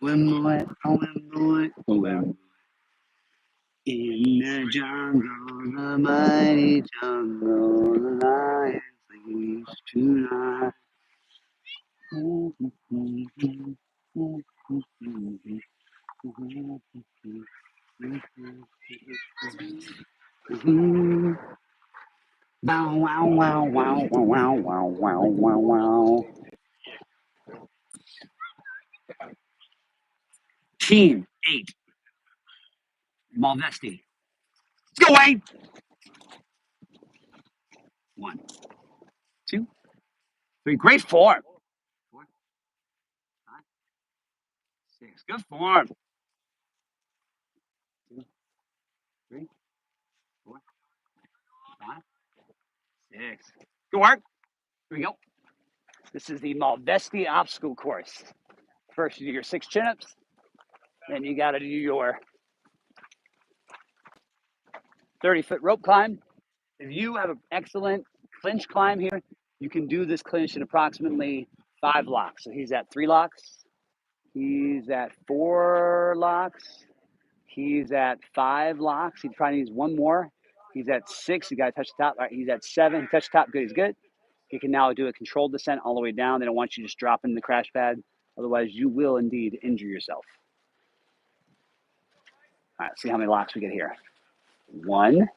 Wimble, wimble, in the jungle, the mighty jungle, the lion sleeps tonight. Wow, wow, wow, wow, wow, wow, wow, wow, wow. Team 8, Malvesti. Let's go, Wayne. 1, 2, 3. Great form. 4, 5, 6. Good form. 2, 3, 4, 5, 6. Good work. Here we go. This is the Malvesti obstacle course. First, you do your 6 chin-ups. Then you got to do your 30-foot rope climb. If you have an excellent clinch climb here, you can do this clinch in approximately 5 locks. So he's at 3 locks. He's at 4 locks. He's at 5 locks. He probably needs 1 more. He's at 6. You got to touch the top. All right, he's at 7. Touch the top. Good. He's good. He can now do a controlled descent all the way down. They don't want you just dropping the crash pad. Otherwise, you will indeed injure yourself. All right, see how many locks we get here. 1,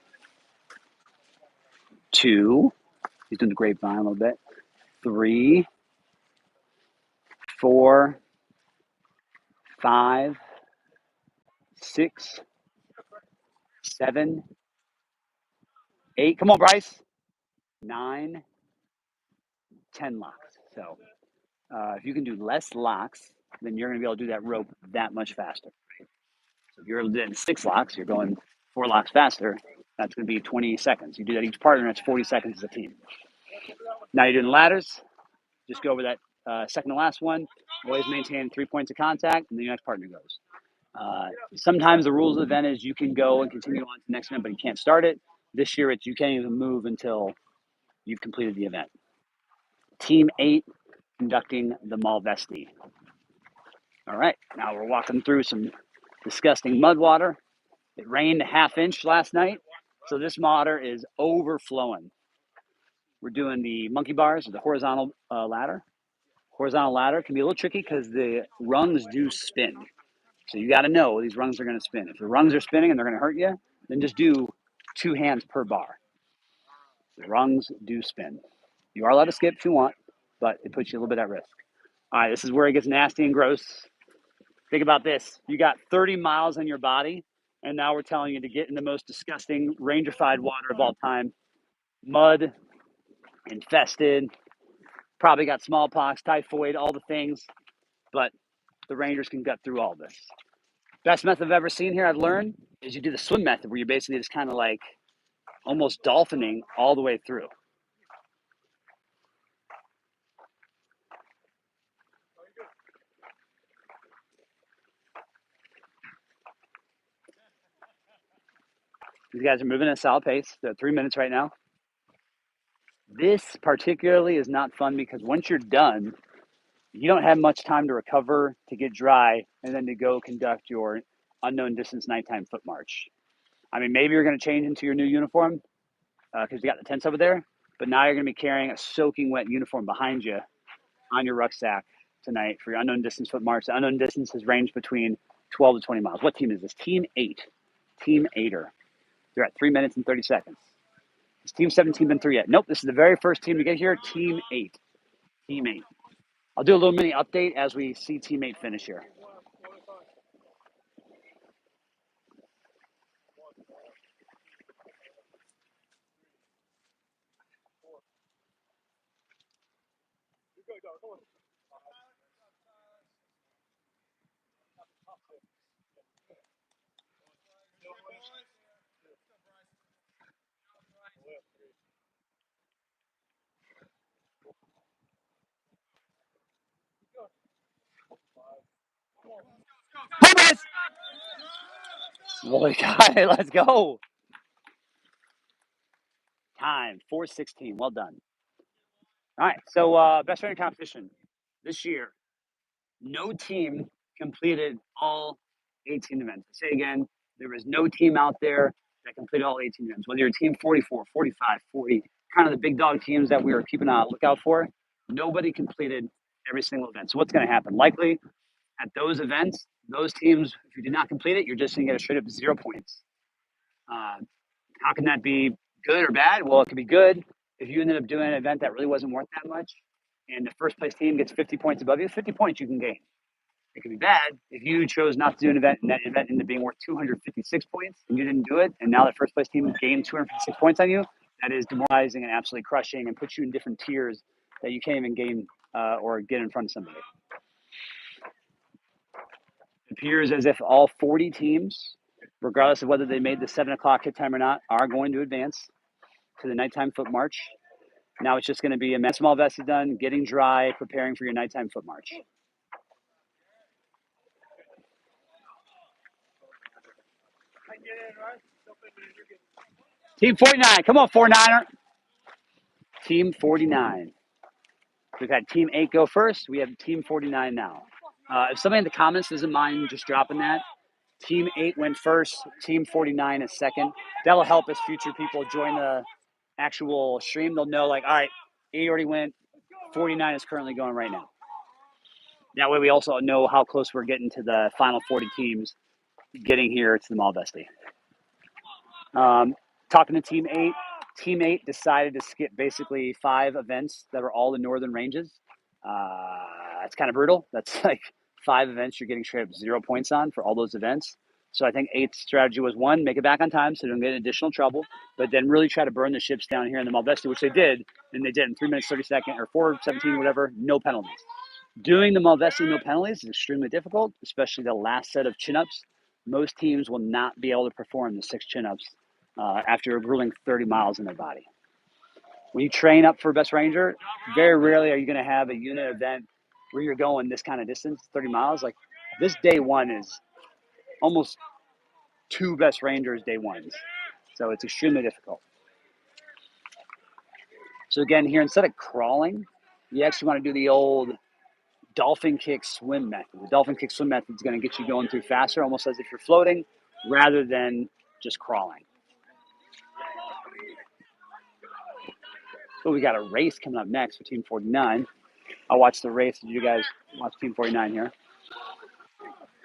2. He's doing the grapevine a little bit. 3, 4, 5, 6, 7, 8. Come on, Bryce. 9, 10 locks. So if you can do less locks, then you're going to be able to do that rope that much faster. So if you're doing 6 locks, you're going 4 locks faster. That's going to be 20 seconds. You do that each partner, that's 40 seconds as a team. Now you're doing ladders. Just go over that second to last one. Always maintain 3 points of contact, and then your next partner goes. Sometimes the rules of the event is you can go and continue on to the next event, but you can't start it. This year, it's you can't even move until you've completed the event. Team 8 conducting the Malvesti. All right, now we're walking through some disgusting mud water. It rained a half-inch last night, so this water is overflowing. We're doing the monkey bars, or the horizontal ladder. Horizontal ladder can be a little tricky because the rungs do spin. So you got to know these rungs are going to spin. If the rungs are spinning and they're going to hurt you, then just do 2 hands per bar. The rungs do spin. You are allowed to skip if you want, but it puts you a little bit at risk. All right, this is where it gets nasty and gross. Think about this. You got 30 miles on your body, and now we're telling you to get in the most disgusting rangerfied water of all time. Mud, infested, probably got smallpox, typhoid, all the things, but the Rangers can gut through all this. Best method I've ever seen here, I've learned, is you do the swim method where you're basically just kind of like almost dolphining all the way through. These guys are moving at a solid pace. They're at 3 minutes right now. This particularly is not fun because once you're done, you don't have much time to recover, to get dry, and then to go conduct your unknown distance nighttime foot march. I mean, maybe you're going to change into your new uniform because you got the tents over there, but now you're going to be carrying a soaking wet uniform behind you on your rucksack tonight for your unknown distance foot march. The unknown distance has ranged between 12 to 20 miles. What team is this? Team 8. Team 8er. They're at 3 minutes and 30 seconds. Has Team 17 been through yet? Nope, this is the very first team to get here. Team 8. Team 8. I'll do a little mini update as we see Team 8 finish here. Boy, God, let's go. Time, 4:16. Well done. All right, so best friend competition this year. No team completed all 18 events. Say again, there was no team out there that completed all 18 events. Whether you're team 44, 45, 40, kind of the big dog teams that we were keeping a lookout for, nobody completed every single event. So what's going to happen? Likely at those events, those teams, if you did not complete it, you're just going to get a straight up 0 points. How can that be good or bad? Well, it could be good if you ended up doing an event that really wasn't worth that much and the first place team gets 50 points above you, 50 points you can gain. It could be bad if you chose not to do an event and that event ended up being worth 256 points and you didn't do it, and now the first place team gained 256 points on you. That is demoralizing and absolutely crushing and puts you in different tiers that you can't even gain or get in front of somebody. It appears as if all 40 teams, regardless of whether they made the 7 o'clock hit time or not, are going to advance to the nighttime foot march. Now it's just going to be a mass Malvesti done, getting dry, preparing for your nighttime foot march. Team 49, come on, 49er. Team 49. We've had Team 8 go first. We have Team 49 now. If somebody in the comments doesn't mind just dropping that, Team 8 went first, Team 49 is second. That'll help as future people join the actual stream. They'll know, like, all right, 8 already went, 49 is currently going right now. That way we also know how close we're getting to the final 40 teams getting here to the Malvesti. Talking to Team 8, Team 8 decided to skip basically 5 events that are all the northern ranges. That's kind of brutal. That's like 5 events you're getting straight up 0 points on for all those events. So I think 8's strategy was, 1, make it back on time so they don't get in additional trouble, but then really try to burn the ships down here in the Malvesti, which they did, and they did in 3 minutes 30 seconds or 4:17, whatever, no penalties. Doing the Malvesti no penalties is extremely difficult, especially the last set of chin-ups. Most teams will not be able to perform the 6 chin-ups after a grueling 30 miles in their body. When you train up for Best Ranger, very rarely are you going to have a unit event where you're going this kind of distance, 30 miles. Like this day one is almost 2 Best Rangers day ones. So it's extremely difficult. So again, here, instead of crawling, you actually want to do the old dolphin kick swim method. The dolphin kick swim method is going to get you going through faster, almost as if you're floating, rather than just crawling. So we got a race coming up next for Team 49. I'll watch the race. You guys watch Team 49 here.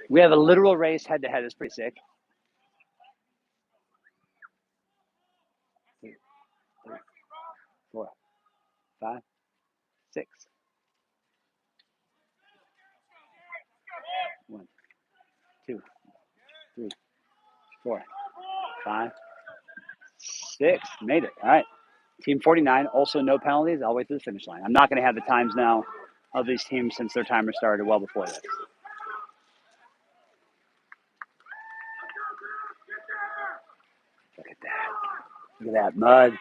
We have a literal race head-to-head. It's pretty sick. 2, 3, 4, 5, 6. 1, 2, 3, 4, 5, 6. Made it. All right. Team 49, also no penalties. I'll wait to the finish line. I'm not going to have the times now of these teams since their timer started well before this. Look at that. Look at that mud.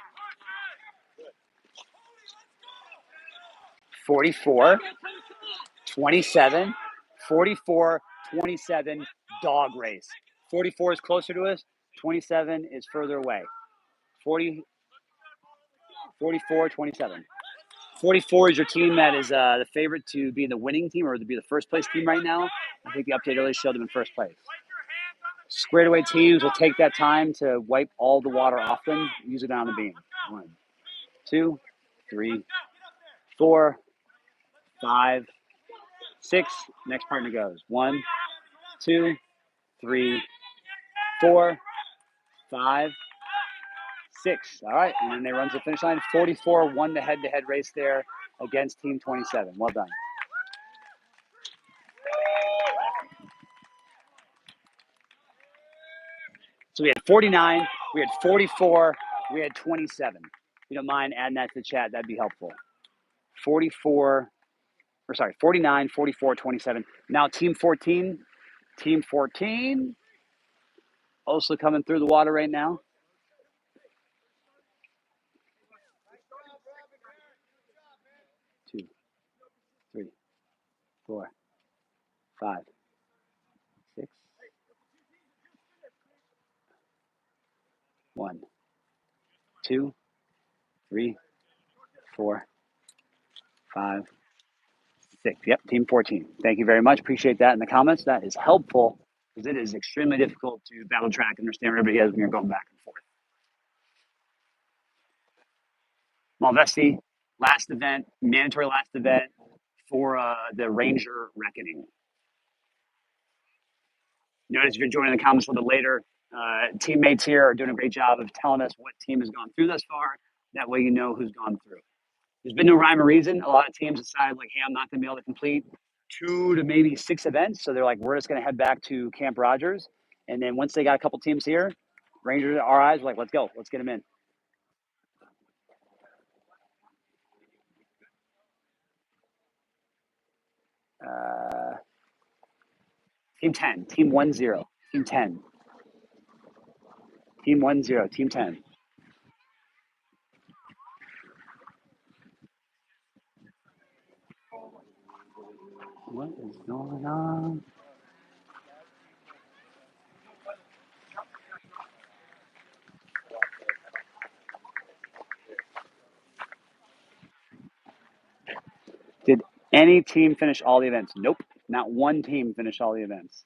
44, 27, 44, 27, dog race. 44 is closer to us. 27 is further away. 40, 44, 27. 44 is your team that is the favorite to be the winning team or to be the first place team right now. I think the update earlier showed them in first place. Squared away teams will take that time to wipe all the water off them, use it on the beam. 1, 2, 3, 4, 5, 6. Next partner goes. 1, 2, 3, 4, 5, 6. All right, and then they run to the finish line. 44 won the head-to-head race there against Team 27. Well done. So we had 49, we had 44, we had 27. If you don't mind adding that to the chat, that'd be helpful. 49, 44, 27. Now Team 14, also coming through the water right now. Two, 3, 4, 5, 6. 1, 2, 3, 4, 5, 6. Yep, team 14. Thank you very much. Appreciate that in the comments. That is helpful because it is extremely difficult to battle track and understand where everybody is when you're going back and forth. Malvesti, last event, mandatory last event for the Ranger Reckoning. Notice if you're joining the comments a little bit later, teammates here are doing a great job of telling us what team has gone through thus far. That way you know who's gone through. There's been no rhyme or reason. A lot of teams decide, like, hey, I'm not going to be able to complete 2 to maybe 6 events. So they're like, we're just going to head back to Camp Rogers. And then once they got a couple teams here, Rangers, our eyes, were like, let's go. Let's get them in. Team 10, Team 1-0, Team 10. Team 1-0, Team 10. What is going on? Did any team finish all the events? Nope. Not one team finished all the events.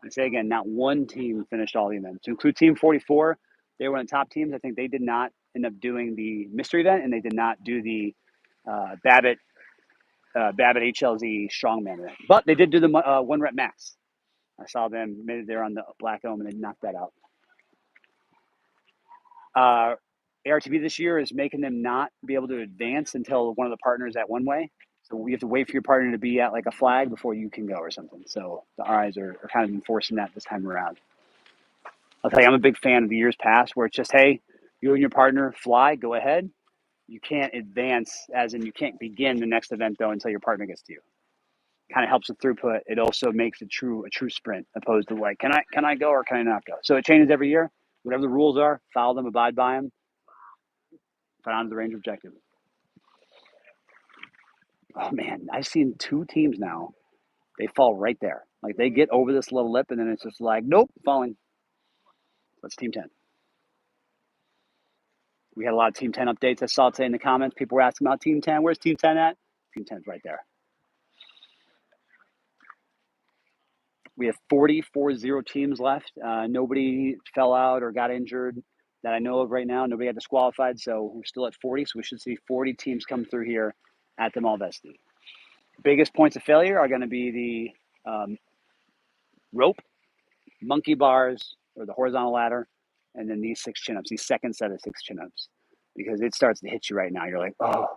I say again, not one team finished all the events. To include Team 44, they were one of the top teams. I think they did not end up doing the mystery event, and they did not do the Babbitt HLZ Strongman event. But they did do the 1 rep max. I saw them made it there on the Black Ohm, and they knocked that out. ARTB this year is making them not be able to advance until one of the partners at one way. So we have to wait for your partner to be at like a flag before you can go or something. So the RIs are kind of enforcing that this time around. I'll tell you, I'm a big fan of the years past where it's just, hey, you and your partner fly, go ahead. You can't advance, as in you can't begin the next event though until your partner gets to you. Kind of helps with throughput. It also makes a true sprint, opposed to like, can I go or can I not go? So it changes every year. Whatever the rules are, follow them, abide by them. Fight on to the range objective. Oh man, I've seen 2 teams now. They fall right there. Like they get over this little lip, and then it's just like, nope, falling. That's Team 10. We had a lot of Team 10 updates. I saw today in the comments. People were asking about Team 10. Where's Team 10 at? Team 10's right there. We have 40 teams left. Nobody fell out or got injured that I know of right now. Nobody got disqualified, so we're still at 40. So we should see 40 teams come through here at the Malvesti. Biggest points of failure are going to be the rope, monkey bars, or the horizontal ladder, and then these 6 chin-ups, these second set of 6 chin-ups, because it starts to hit you right now. You're like, oh,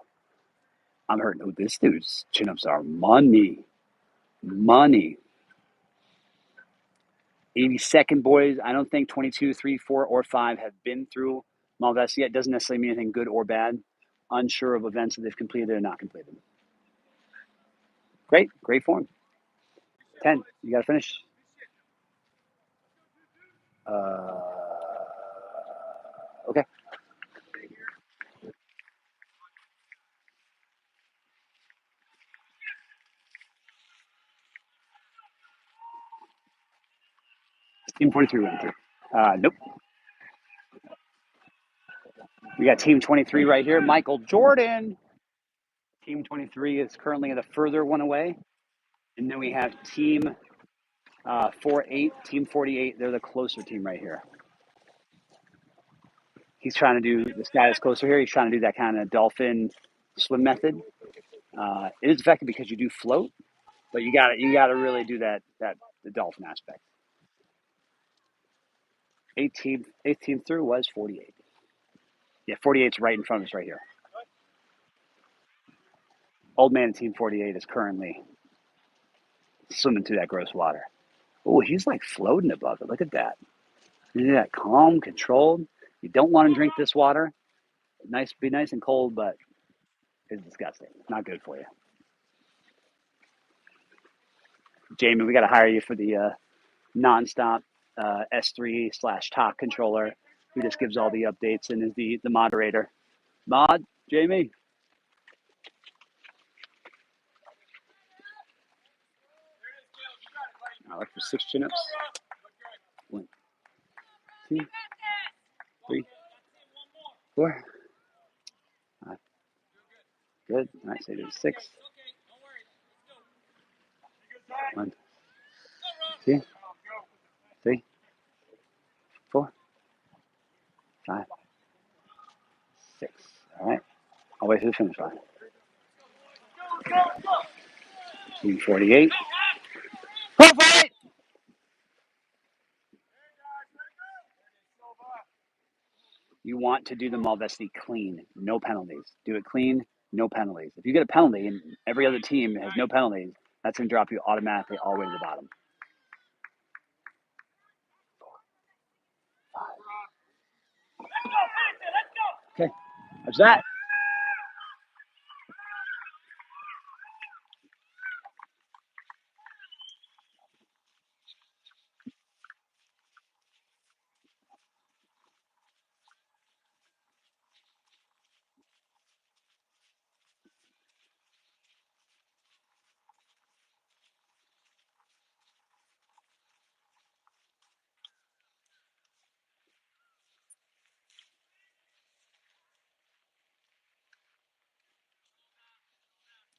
I'm hurting. Oh, this dude's chin-ups are money. 82nd boys. I don't think 22, 3, 4, or 5 have been through Malvesti yet. Doesn't necessarily mean anything good or bad. Unsure of events that they've completed or not completed. Great form. 10. You got to finish. Okay. Team 43 went through. Nope. We got Team 23 right here. Michael Jordan. Team 23 is currently the further one away. And then we have Team 48, Team 48. They're the closer team right here. He's trying to do, this guy is closer here. He's trying to do that kind of dolphin swim method. It is effective because you do float, but you got to really do the dolphin aspect. 8th team through was 48. Yeah, 48's right in front of us right here. Old man in Team 48 is currently swimming through that gross water. Oh, he's like floating above it. Look at that. Look at that, calm, controlled. You don't want to drink this water. Be nice and cold, but it's disgusting. Not good for you. Jamie, we got to hire you for the nonstop S3/talk controller who just gives all the updates and is the moderator. Jamie. I like for 6 chin-ups. 1, 2, 3, 4. Good. All right, so do 6. 1, 2, 3, 4, 5, 6. All right. All the way to the finish line. Team 48. Go for it! You want to do the Malvesti clean, no penalties. Do it clean, no penalties. If you get a penalty and every other team has no penalties, that's going to drop you automatically all the way to the bottom. 5. Okay, that's that.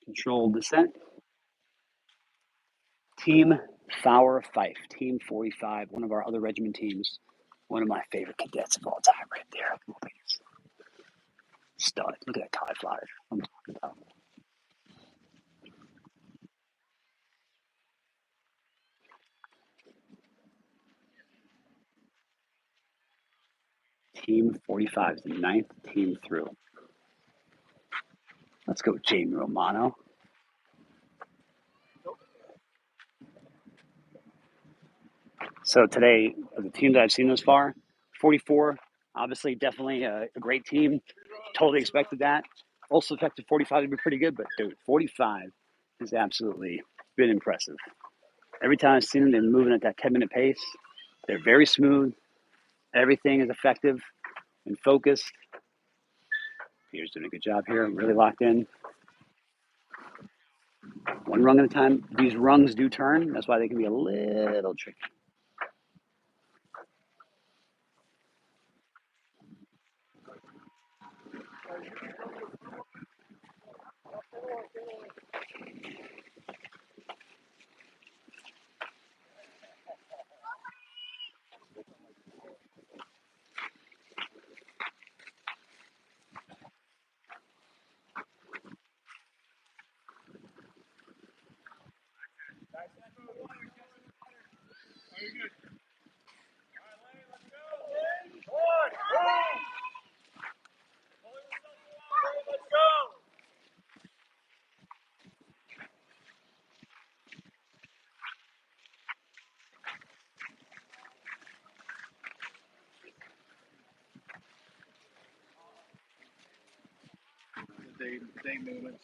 Controlled descent. Team Fowler Fife, Team 45, one of our other regiment teams. One of my favorite cadets of all time right there. Stud. Look at that Todd flyer. I'm talking about. Team 45 is the 9th team through. Let's go Jamie Romano. So today, the team that I've seen thus far, 44, obviously definitely a great team. Totally expected that. Also expected 45 to be pretty good, but dude, 45 has absolutely been impressive. Every time I've seen them, they're moving at that 10-minute pace. They're very smooth. Everything is effective and focused. Peter's doing a good job here, really locked in. One rung at a time. These rungs do turn. That's why they can be a little tricky. Day movements.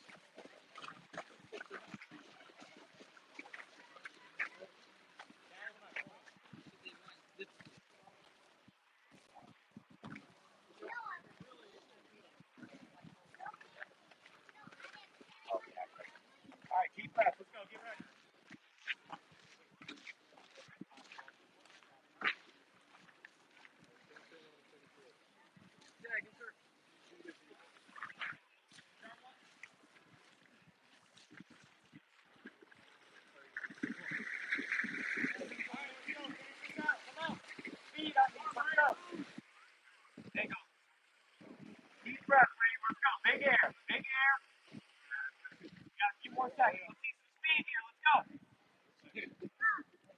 All right, keep fast. Let's go. Get ready. There you go. Deep breath, ready. Let's go. Big air. Big air. Got a few more seconds. Let's see some speed here. Let's go.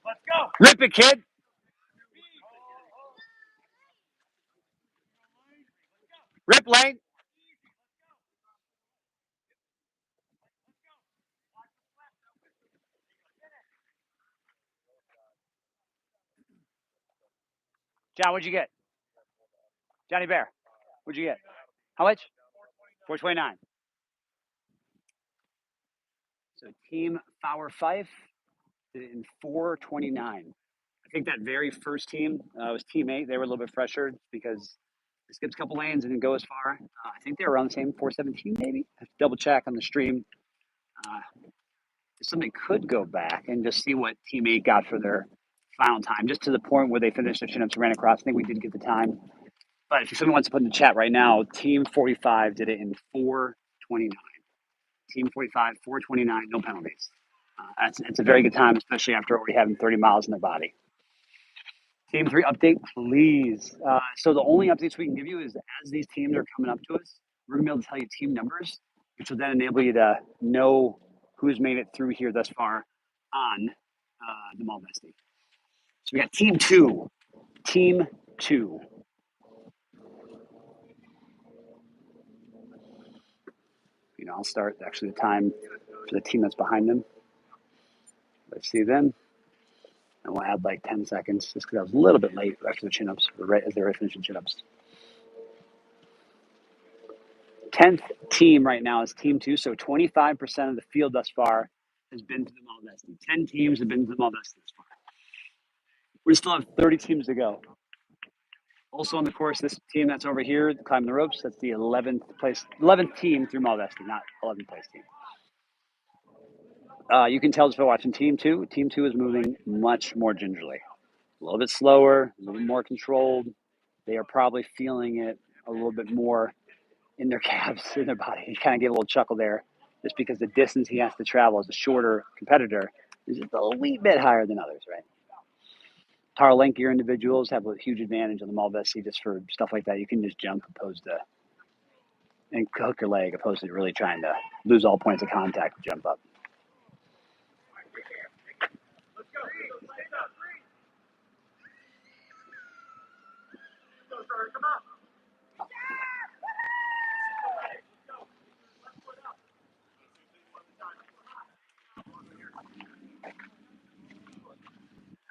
Let's go. Rip it, kid. Rip lane. John, what'd you get? Johnny Bear, what'd you get? How much? 429. So Team Fowler Fife did it in 429. I think that very first team was Team 8. They were a little bit fresher because it skips a couple lanes and didn't go as far. I think they were around the same 417 maybe. I have to double check on the stream. Somebody could go back and just see what Team 8 got for their final time, just to the point where they finished their chin-ups and ran across. I think we did get the time. But if someone wants to put in the chat right now, Team 45 did it in 429. Team 45, 429, no penalties. It's a very good time, especially after already having 30 miles in their body. Team 3 update, please. So the only updates we can give you is as these teams are coming up to us, we're going to be able to tell you team numbers, which will then enable you to know who's made it through here thus far on the Malvesti. So we got Team 2. Team 2. I'll start actually the time for the team that's behind them. Let's see them. And we'll add like 10 seconds just because I was a little bit late after the chin-ups, right as they were finishing chin-ups. 10th team right now is Team 2, so 25% of the field thus far has been to the Malvesti. 10 teams have been to the Malvesti thus far. We still have 30 teams to go. Also on the course, this team that's over here climbing the ropes, that's the 11th team through Malvesti, not 11th place team. You can tell just by watching Team 2. Team 2 is moving much more gingerly. A little bit slower, a little bit more controlled. They are probably feeling it a little bit more in their calves, in their body. He kind of gave a little chuckle there just because the distance he has to travel as a shorter competitor is just a wee bit higher than others, right? Taller, lankier individuals have a huge advantage on the Malvesi just for stuff like that. You can just jump and hook your leg opposed to really trying to lose all points of contact to jump up.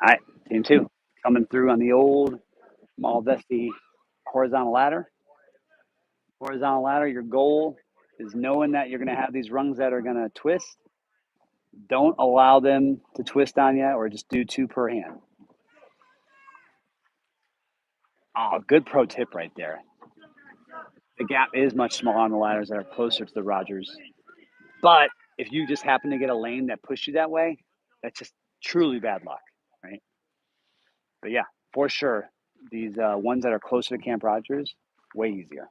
All right, Team 2 coming through on the old Malvesti horizontal ladder. Horizontal ladder, your goal is knowing that you're going to have these rungs that are going to twist. Don't allow them to twist on you or just do 2 per hand. Oh, good pro tip right there. The gap is much smaller on the ladders that are closer to the Rogers. But if you just happen to get a lane that pushed you that way, that's just truly bad luck, right? But yeah, for sure, these ones that are closer to Camp Rogers, way easier.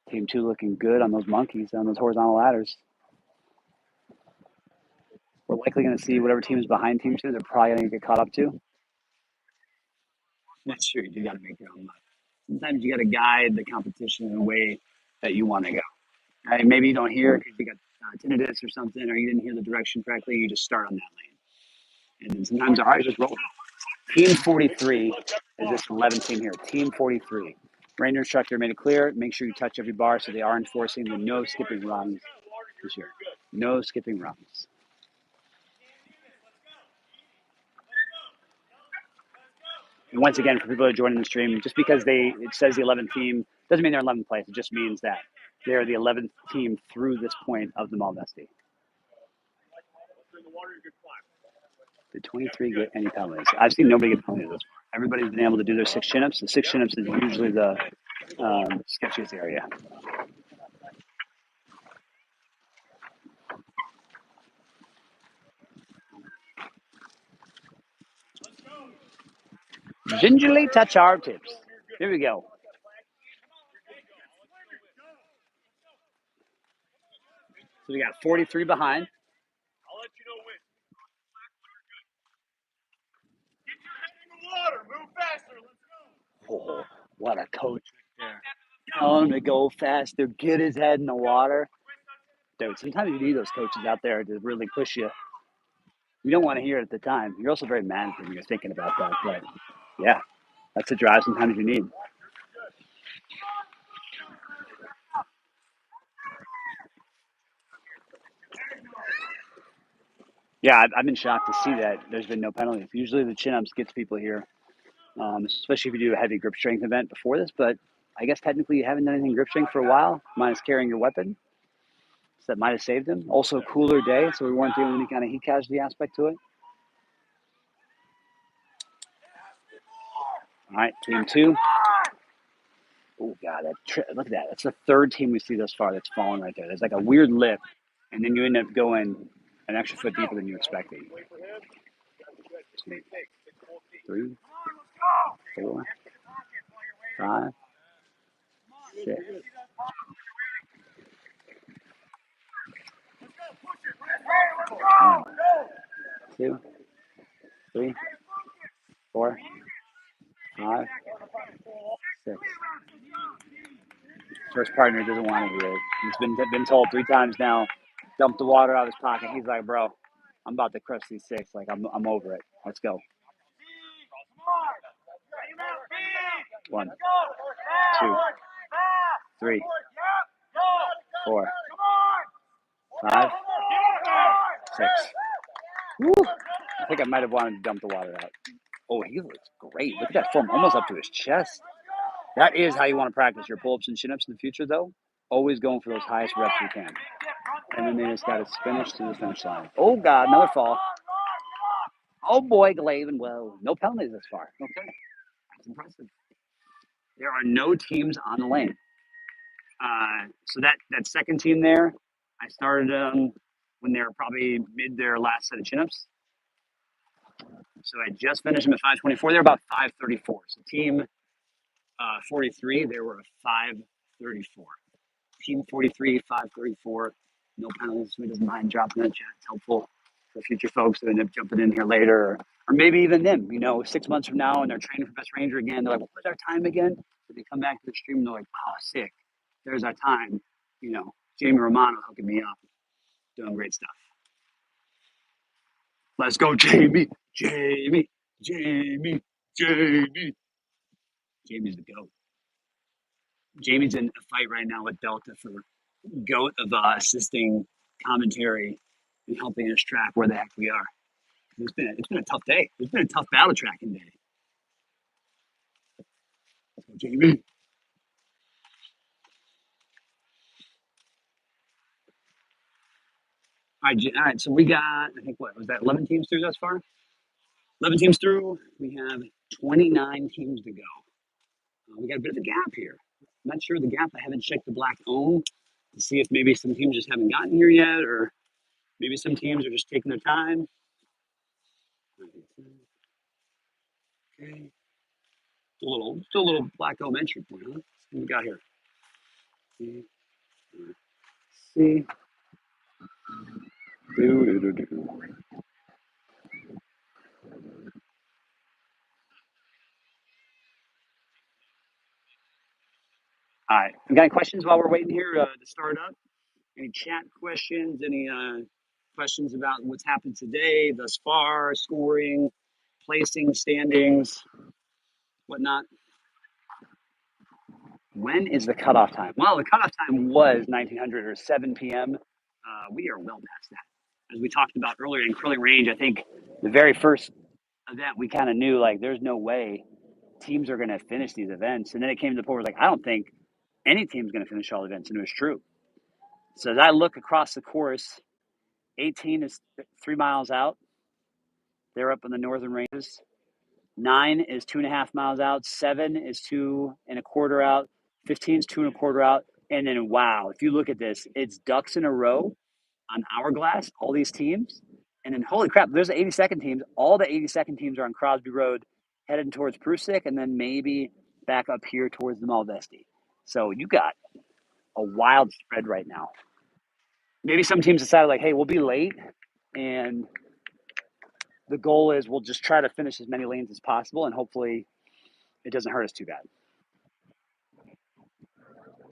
Team 2 looking good on those monkeys, on those horizontal ladders. We're likely going to see whatever team is behind Team 2, they're probably going to get caught up to. That's true. You got to make your own luck. Sometimes you got to guide the competition in a way that you want to go. Right? Maybe you don't hear because you got tinnitus or something, or you didn't hear the direction correctly. You just start on that lane. And then sometimes our eyes just roll. Team 43 is this 11th team here. Team 43. Ranger instructor made it clear. Make sure you touch every bar, so they are enforcing the no skipping rungs this year. No skipping rungs. And once again, for people that are joining the stream, just because it says the 11th team doesn't mean they're 11th place. It just means that they're the 11th team through this point of the Malvesti. Did 23 get any penalties? I've seen nobody get penalties this far. Everybody's been able to do their 6 chin-ups. The 6 chin-ups is usually the sketchiest area. Gingerly touch our tips. Here we go. So we got 43 behind. I'll let you know when. Get your head in the water. Move faster. Let's go. Oh, what a coach there. Tell him to go faster. Get his head in the water. Dude, sometimes you need those coaches out there to really push you. You don't want to hear it at the time. You're also very mad when you're thinking about that. But yeah, that's a drive sometimes you need. Yeah, I've been shocked to see that there's been no penalties. Usually the chin-ups gets people here, especially if you do a heavy grip strength event before this. But I guess technically you haven't done anything grip strength for a while, minus carrying your weapon. So that might have saved him. Also, a cooler day, so we weren't doing any kind of heat casualty aspect to it. All right, Team 2. Oh, God, look at that. That's the 3rd team we see thus far that's fallen right there. There's like a weird lip, and then you end up going an extra foot deeper than you expected. 2, 3, 4, 5, 6. 1, 2, 3, 4, 5, 6. First partner doesn't want to hear it. He's been told 3 times now. Dump the water out of his pocket. He's like, bro, I'm about to crush these 6. Like I'm over it. Let's go. 1, 2, 3, 4, 5, 6. Woo. I think I might have wanted to dump the water out. Oh, he looks great. Look at that foam almost up to his chest. That is how you want to practice your pull-ups and chin-ups in the future, though. Always going for those highest reps you can. And then they just got to finish to the finish line. Oh, God, another fall. Oh, boy, Glavin. Whoa, no penalties this far. Okay, that's impressive. There are no teams on the lane. So that second team there, I started when they were probably mid their last set of chin-ups. So I just finished them at 524. They're about 534. So team 43, they were a 534. Team 43, 534. No penalties. We doesn't mind dropping in the chat. It's helpful for future folks who end up jumping in here later, or maybe even them, 6 months from now, and they're training for Best Ranger again. They're like, what was our time again? So they come back to the stream and they're like, oh, sick. There's our time. Jamie Romano hooking me up. Doing great stuff. Let's go, Jamie. Jamie. Jamie. Jamie. Jamie's the GOAT. Jamie's in a fight right now with Delta for GOAT of assisting commentary and helping us track where the heck we are. It's been a tough day. It's been a tough battle tracking day. So Jamie. All right. So we got, I think, what was that? 11 teams through thus far. 11 teams through. We have 29 teams to go. We got a bit of a gap here. I'm not sure the gap. I haven't checked the black ohm to see if maybe some teams just haven't gotten here yet, or maybe some teams are just taking their time. Okay. Still a little black ohm entry point, huh? What we got here? See. All right. You got any questions while we're waiting here to start up? Any chat questions? Any questions about what's happened today, thus far, scoring, placing, standings, whatnot? When is the cutoff time? Well, the cutoff time was 1900 or 7 p.m. We are well past that. As we talked about earlier in Krilling Range, I think the very first event we kind of knew, like, there's no way teams are going to finish these events. And then it came to the point where, like, I don't think any team's going to finish all the events. And it was true. So as I look across the course, 18 is 3 miles out. They're up in the northern ranges. 9 is 2.5 miles out. 7 is 2.25 out. 15 is 2.25 out. And then, wow, if you look at this, it's ducks in a row on Hourglass, all these teams. And then, holy crap, there's the 82nd teams. All the 82nd teams are on Crosby Road heading towards Prusik and then maybe back up here towards the Malvesti. So you got a wild spread right now. Maybe some teams decided, like, hey, we'll be late, and the goal is we'll just try to finish as many lanes as possible, and hopefully it doesn't hurt us too bad.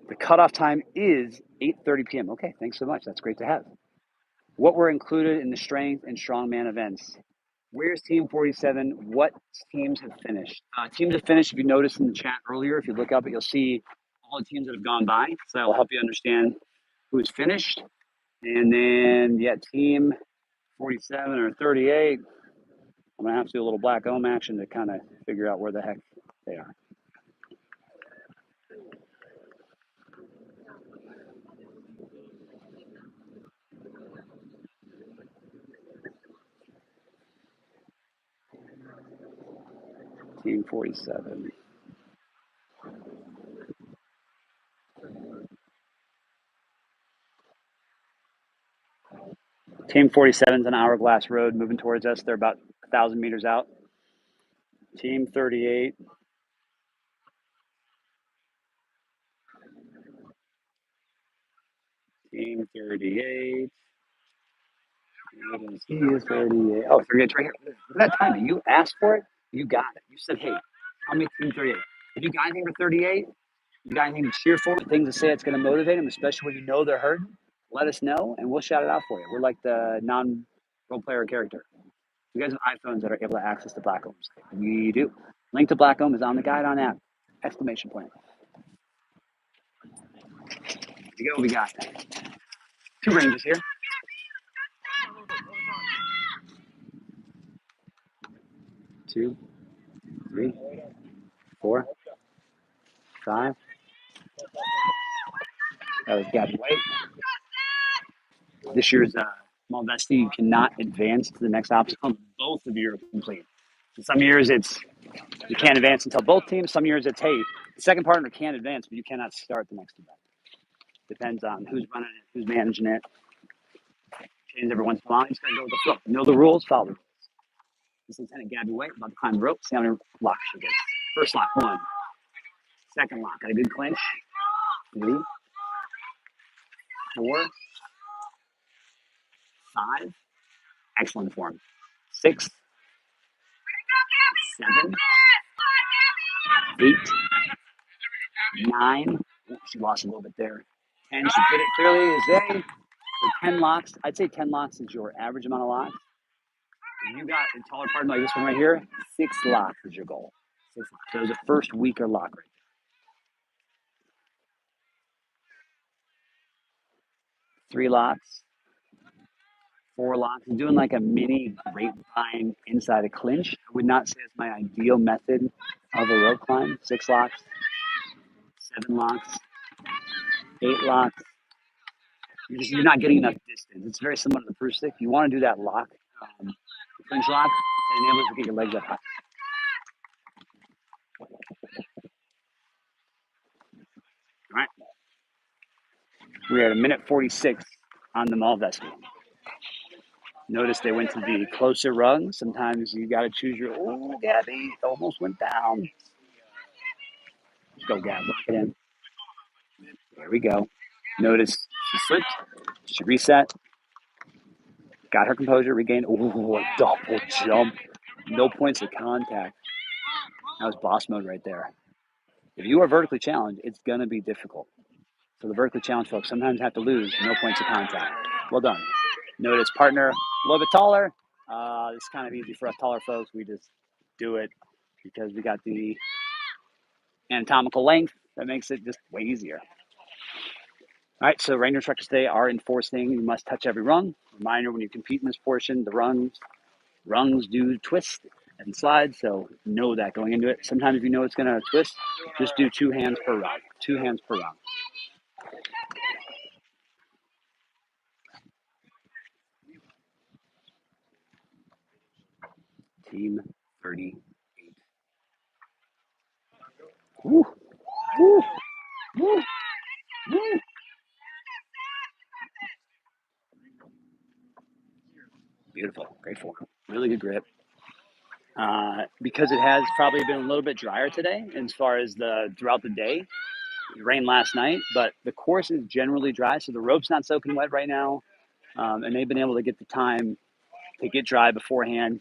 The cutoff time is 8:30 p.m. Okay, thanks so much. That's great to have. What were included in the strength and strongman events? Where's Team 47? What teams have finished? Teams have finished, if you noticed in the chat earlier, if you look up it, you'll see all the teams that have gone by. So that'll help you understand who's finished. And then, Team 47 or 38, I'm going to have to do a little black ohm action to kind of figure out where the heck they are. Team 47. Team 47 is on Hourglass Road moving towards us. They're about 1,000 meters out. Team 38. Team 38. He is 38. Oh, 38 right here. Look at that timing. You asked for it, you got it. You said, hey, tell me team 38. If you got anything for 38, you got anything to cheer for, things to say it's going to motivate them, especially when you know they're hurting, let us know and we'll shout it out for you. We're like the non-role player character. You guys have iPhones that are able to access the Black Oms. We do. Link to Black Ohm is on the guide on app. Exclamation point. Here we go. We got 2 ranges here. 2, 3, 4, 5. That was Gabby White. This year's Malvesti, you cannot advance to the next obstacle. Both of you are complete. So some years it's you can't advance until both teams. Some years it's, hey, the second partner can advance, but you cannot start the next event. Depends on who's running it, who's managing it. Change every once in a while. You just got to go with the flow. Know the rules, follow the rules. This is Lieutenant Gabby White about to climb the rope. See how many locks she gets. First lock, 1. Second lock, got a good clinch. 3, 4, 5. Excellent form. 6, 7, 8, 9. Oh, she lost a little bit there. 10, she hit it clearly. Is there 10 locks? I'd say 10 locks is your average amount of locks. If you got a taller partner like this one right here, 6 locks is your goal. 6 locks. So it was the first weaker lock right there. 3 locks. 4 locks. I'm doing like a mini grapevine inside a clinch. I would not say it's my ideal method of a rope climb. 6 locks, 7 locks, 8 locks. You're not getting enough distance. It's very similar to the Prusik. You want to do that lock, clinch lock, and enables you to get your legs up high. All right. We're at 1:46 on the Malvesti. Notice they went to the closer rung. Sometimes you got to choose your. Oh, Gabby almost went down. Let's go, Gab. Lock it in. There we go. Notice she slipped. She reset. Got her composure. Regained. Oh, a double jump. No points of contact. That was boss mode right there. If you are vertically challenged, it's going to be difficult. So the vertically challenged folks sometimes have to lose. No points of contact. Well done. Notice partner a little bit taller. This is kind of easy for us taller folks. We just do it because we got the anatomical length that makes it just way easier. All right, so ranger instructors today are enforcing you must touch every rung. Reminder, when you compete in this portion, the rungs do twist and slide, so know that going into it. Sometimes if you know it's going to twist, just do 2 hands per rung. 2 hands per rung. Team 38. Woo, woo, woo, woo. Beautiful, great form, really good grip. Because it has probably been a little bit drier today as far as throughout the day. It rained last night, but the course is generally dry, so the rope's not soaking wet right now, and they've been able to get the time to get dry beforehand.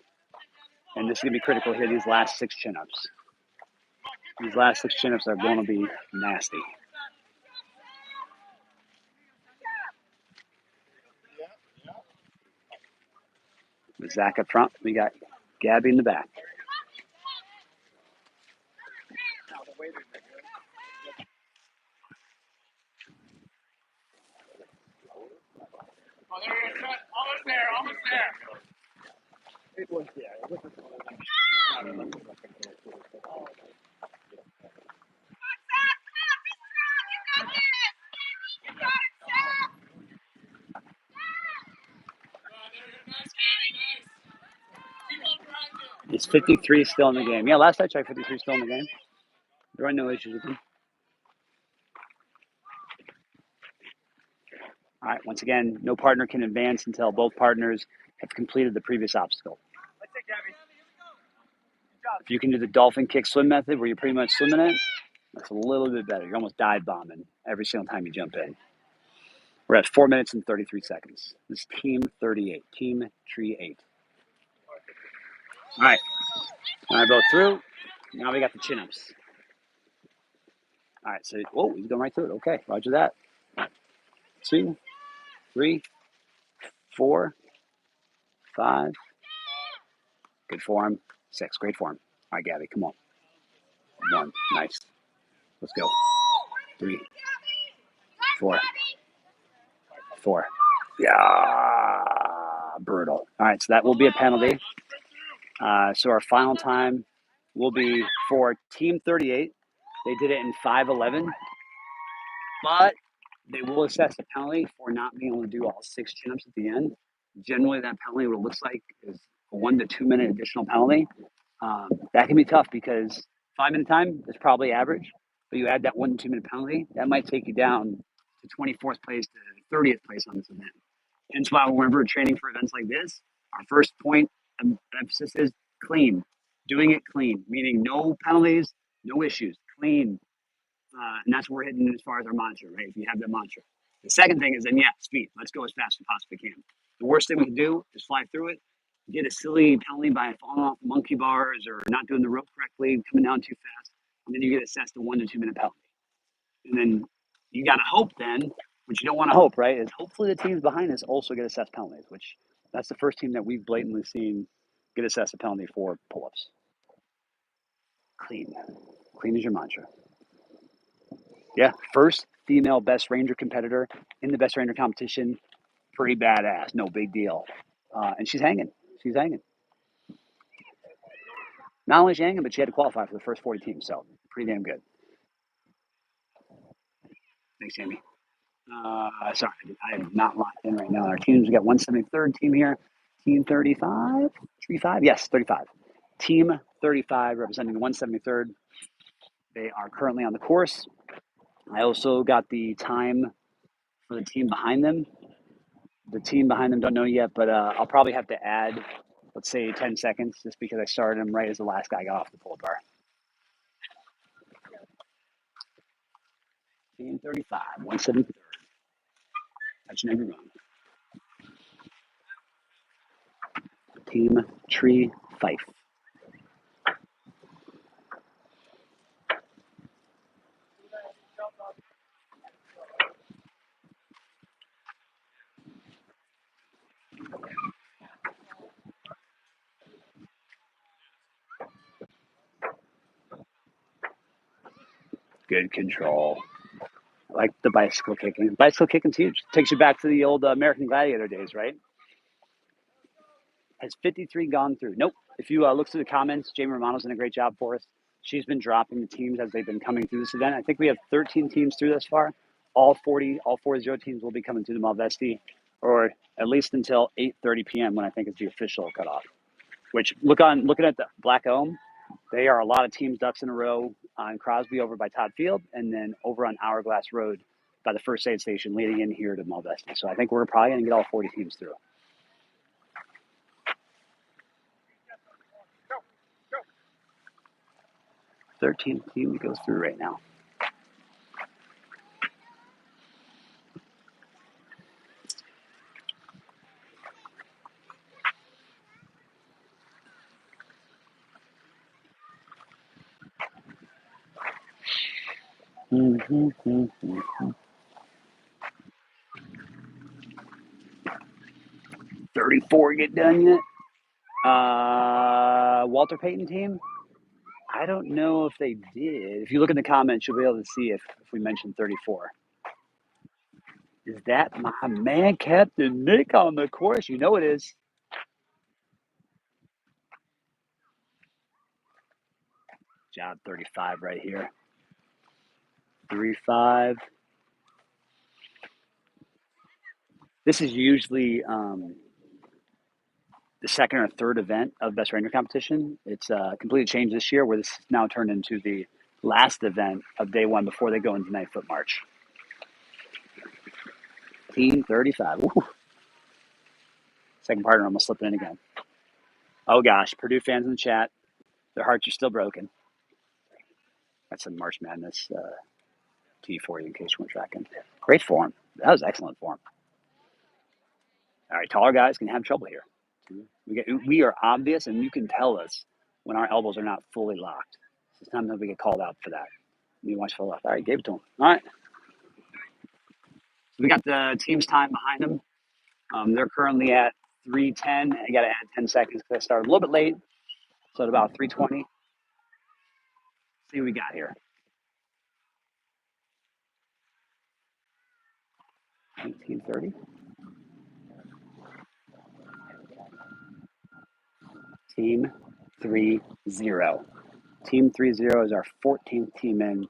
And this is going to be critical here, these last 6 chin-ups. These last 6 chin-ups are going to be nasty. With Zach up front, we got Gabby in the back. Oh, almost there, almost there. Is 53 still in the game? Yeah, last I checked, 53 still in the game. There are no issues with him. All right, once again, no partner can advance until both partners have completed the previous obstacle. If you can do the dolphin kick swim method where you're pretty much swimming it, that's a little bit better. You're almost dive bombing every single time you jump in. We're at 4 minutes and 33 seconds. This is team 38, team tree 8. All right. I both through. Now we got the chin-ups. All right, so, whoa, he's going right through it. Okay, roger that. 2, 3, 4, 5. Good form. 6, great form. All right, Gabby, come on. 1, nice. Let's go. 3, 4, 4. Yeah, brutal. All right, so that will be a penalty. So our final time will be for team 38. They did it in 5:11, but they will assess a penalty for not being able to do all 6 chin-ups at the end. Generally, that penalty, what it looks like, is a 1 to 2 minute additional penalty. That can be tough because 5-minute time is probably average, but you add that 1 to 2 minute penalty, that might take you down to 24th place to 30th place on this event. Hence why whenever we're training for events like this, our first point of emphasis is clean. Doing it clean, meaning no penalties, no issues, clean. And that's what we're hitting as far as our mantra, right? If you have that mantra. The second thing is then, yeah, speed. Let's go as fast as we possibly can. The worst thing we can do is fly through it, get a silly penalty by falling off monkey bars or not doing the rope correctly, coming down too fast, and then you get assessed a 1 to 2 minute penalty. And then you got to hope then, which you don't want to hope, right, is hopefully the teams behind us also get assessed penalties, which that's the first team that we've blatantly seen get assessed a penalty for pull-ups. Clean. Clean is your mantra. Yeah, first female best ranger competitor in the best ranger competition. Pretty badass. No big deal. And she's hanging. She's hanging. Not only is she hanging, but she had to qualify for the first 40 teams, so pretty damn good. Thanks, Jamie. Sorry, I am not locked in right now. Our teams, we got 173rd team here. Team 35? 35? Yes, 35. Team 35 representing the 173rd. They are currently on the course. I also got the time for the team behind them. The team behind them don't know yet, but I'll probably have to add, let's say, 10 seconds just because I started them right as the last guy got off the pull bar. Team 35, 173rd. That's your name. Team Tree Fife. Good control. I like the bicycle kicking. Bicycle kicking's huge. Takes you back to the old American Gladiator days, right? Has 53 gone through? Nope. If you look through the comments, Jamie Romano's done a great job for us. She's been dropping the teams as they've been coming through this event. I think we have 13 teams through this far. All 40 teams will be coming through the Malvesti, or at least until 8:30 p.m. when I think is the official cutoff. Which looking at the Black Ohm, they are a lot of teams ducks in a row on Crosby over by Todd Field, and then over on Hourglass Road by the first aid station leading in here to Malvesti. So I think we're probably going to get all 40 teams through. 13th team to go through right now. Mm-hmm. 34 get done yet? Walter Payton team? I don't know if they did. If you look in the comments, you'll be able to see if we mentioned 34. Is that my man, Captain Nick, on the course? You know it is. Job 35 right here. 3-5. This is usually the second or third event of Best Ranger competition. It's completely changed this year where this is now turned into the last event of day one before they go into 9-foot march. Team 35. Woo. Second partner almost slipping in again. Oh gosh, Purdue fans in the chat, their hearts are still broken. That's some March Madness tea for you in case you weren't tracking. Great form. That was excellent form. All right, taller guys can have trouble here. We are obvious, and you can tell us when our elbows are not fully locked. Sometimes we get called out for that. You watch for the left. All right, gave it to him. All right. So we got the team's time behind them. They're currently at 3:10. I got to add 10 seconds because I started a little bit late. So at about 3:20. See what we got here. 19:30. Team 3-0. Team 3-0 is our 14th team in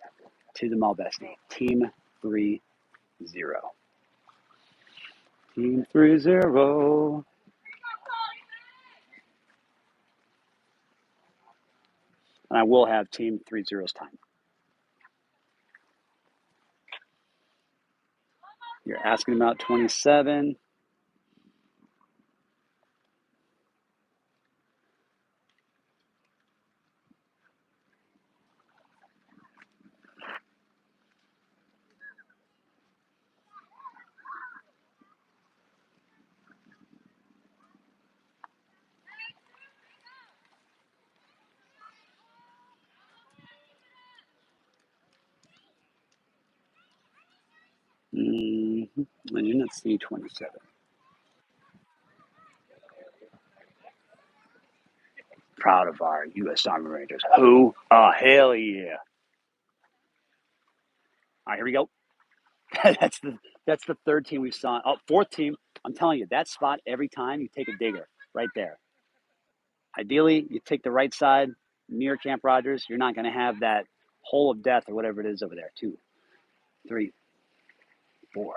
to the Malvesti. Team 3-0. Team 3-0. And I will have Team 3-0's time. You're asking about 27. And unit C27. Proud of our U.S. Army Rangers. Who? Oh, hell yeah. All right, here we go. that's the third team we've saw. Oh, fourth team. I'm telling you, that spot every time you take a digger right there. Ideally, you take the right side near Camp Rogers. You're not going to have that hole of death or whatever it is over there. 2, 3, 4,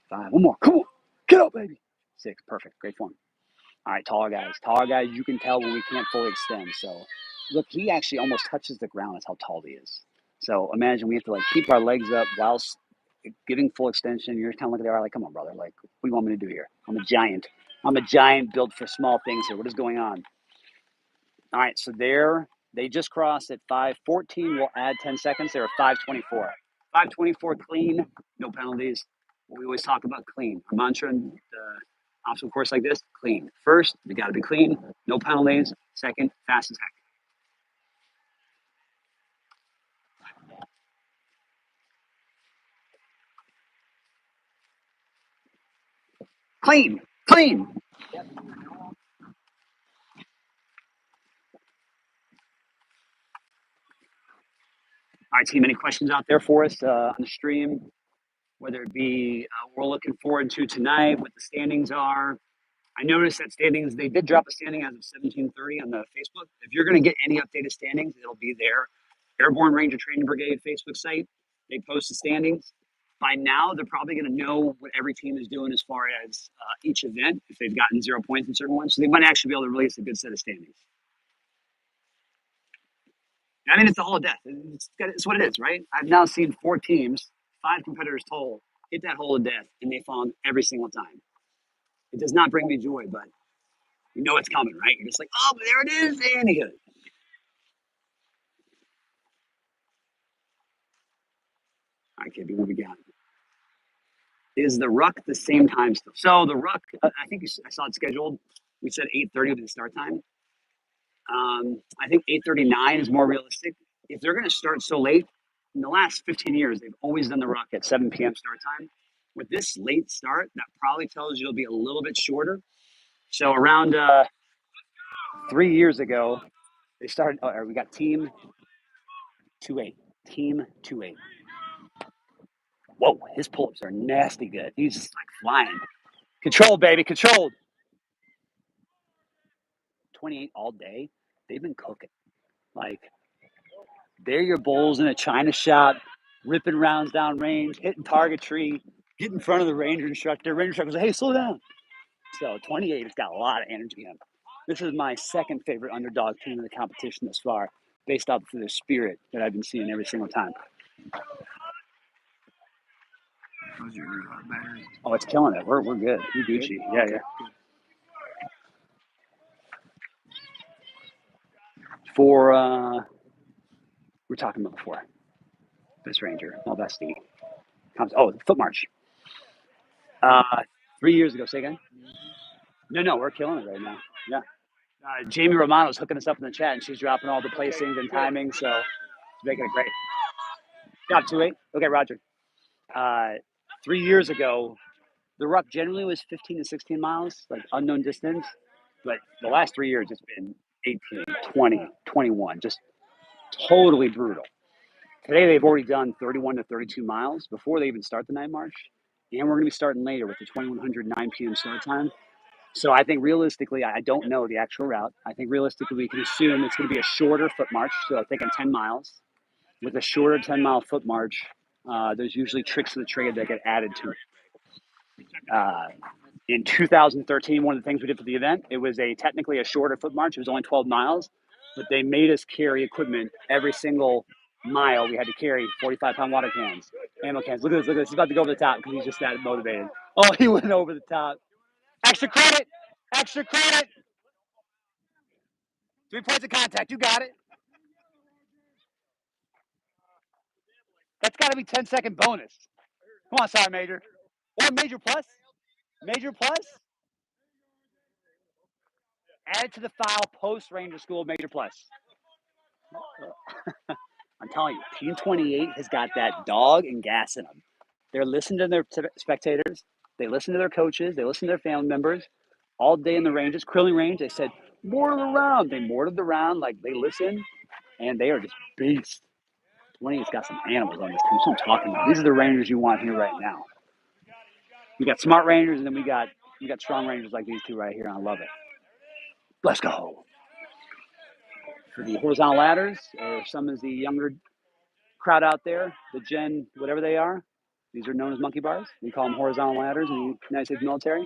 5. One more. Come on. Get up, baby. 6. Perfect. Great form. All right, taller guys. Taller guys, you can tell when we can't fully extend. So, look, he actually almost touches the ground. That's how tall he is. So, imagine we have to, like, keep our legs up whilst giving full extension. You're kind of looking at the like, come on, brother. Like, what do you want me to do here? I'm a giant. I'm a giant built for small things here. What is going on? All right, so they just crossed at 5:14. We'll add 10 seconds. They're at 5:24. 5:24 clean, no penalties. We always talk about clean. Our mantra in the obstacle course like this: clean. First, we got to be clean, no penalties. Second, fast as heck. Clean, clean. All right, team. Any questions out there for us on the stream? Whether it be we're looking forward to tonight, what the standings are. I noticed that standings, they did drop a standing as of 17:30 on the Facebook. If you're going to get any updated standings, it'll be there. Airborne Ranger Training Brigade Facebook site. They post the standings. By now, they're probably going to know what every team is doing as far as each event, if they've gotten 0 points in certain ones. So they might actually be able to release a good set of standings. I mean, it's the hole of death. It's what it is, right? I've now seen 4 teams, 5 competitors total, hit that hole of death, and they fall every single time. It does not bring me joy, but you know it's coming, right? You're just like, oh, there it is, and he hit it. All right, KB, what we got? Is the Ruck the same time still? So the Ruck, I think I saw it scheduled. We said 8:30 would be the start time. I think 8:39 is more realistic. If they're going to start so late, in the last 15 years, they've always done the Ruck at 7 p.m. start time. With this late start, that probably tells you it'll be a little bit shorter. So around 3 years ago, they started. We got Team 2-8. Team 2-8. Whoa, his pull-ups are nasty good. He's just like flying. Controlled, baby, controlled. 28 all day. They've been cooking. Like, they're your bulls in a China shop, ripping rounds down range, hitting targetry, get in front of the ranger instructor. Ranger instructor goes, hey, slow down. So 28 has got a lot of energy in him. This is my second favorite underdog team in the competition thus far, based off of the spirit that I've been seeing every single time. How's your battery? Oh, it's killing it. We're good. We're Gucci. Yeah, yeah. For we were talking about before. This Ranger, Malvesti. Oh, foot march. 3 years ago. Say again? No, we're killing it right now. Yeah. Jamie Romano's hooking us up in the chat, and she's dropping all the placings and timing, so it's making it great. Got 2-8. Okay, Roger. 3 years ago, the Ruck generally was 15 to 16 miles, like unknown distance. But the last 3 years, it's been 18, 20, 21, just totally brutal. Today, they've already done 31 to 32 miles before they even start the night march. And we're going to be starting later with the 2100 9 p.m. start time. So I think realistically, I don't know the actual route. I think realistically, we can assume it's going to be a shorter foot march. So I'm thinking 10 miles. With a shorter 10-mile foot march, there's usually tricks of the trade that get added to it. In 2013, one of the things we did for the event, it was technically a shorter foot march. It was only 12 miles, but they made us carry equipment every single mile. We had to carry 45-pound water cans, ammo cans. Look at this, look at this. He's about to go over the top because he's just that motivated. Oh, he went over the top. Extra credit, extra credit. 3 points of contact. You got it. That's got to be 10-second bonus. Come on, Sergeant Major. Or Major Plus. Major Plus. Add it to the file post Ranger School Major Plus. I'm telling you, Team 28 has got that dog and gas in them. They're listening to their spectators. They listen to their coaches. They listen to their family members. All day in the ranges, Krilling range, they said, mortar the round. They mortared the round, like they listen, and they are just beasts. 28's got some animals on this team. That's what I'm talking about. These are the Rangers you want here right now. We got smart Rangers, and then we got strong Rangers like these two right here, and I love it. Let's go. For the horizontal ladders, or some of the younger crowd out there, the Gen, whatever they are, these are known as monkey bars. We call them horizontal ladders in the United States military.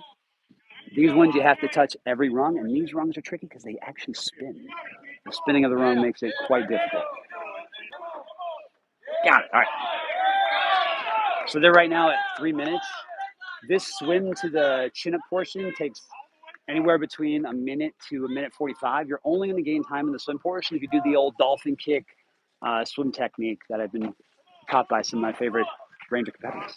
These ones you have to touch every rung, and these rungs are tricky because they actually spin. The spinning of the rung makes it quite difficult. Got it. All right. So they're right now at 3 minutes. This swim to the chin-up portion takes anywhere between a minute to a minute 45. You're only going to gain time in the swim portion if you do the old dolphin kick swim technique that I've been taught by some of my favorite Ranger competitors.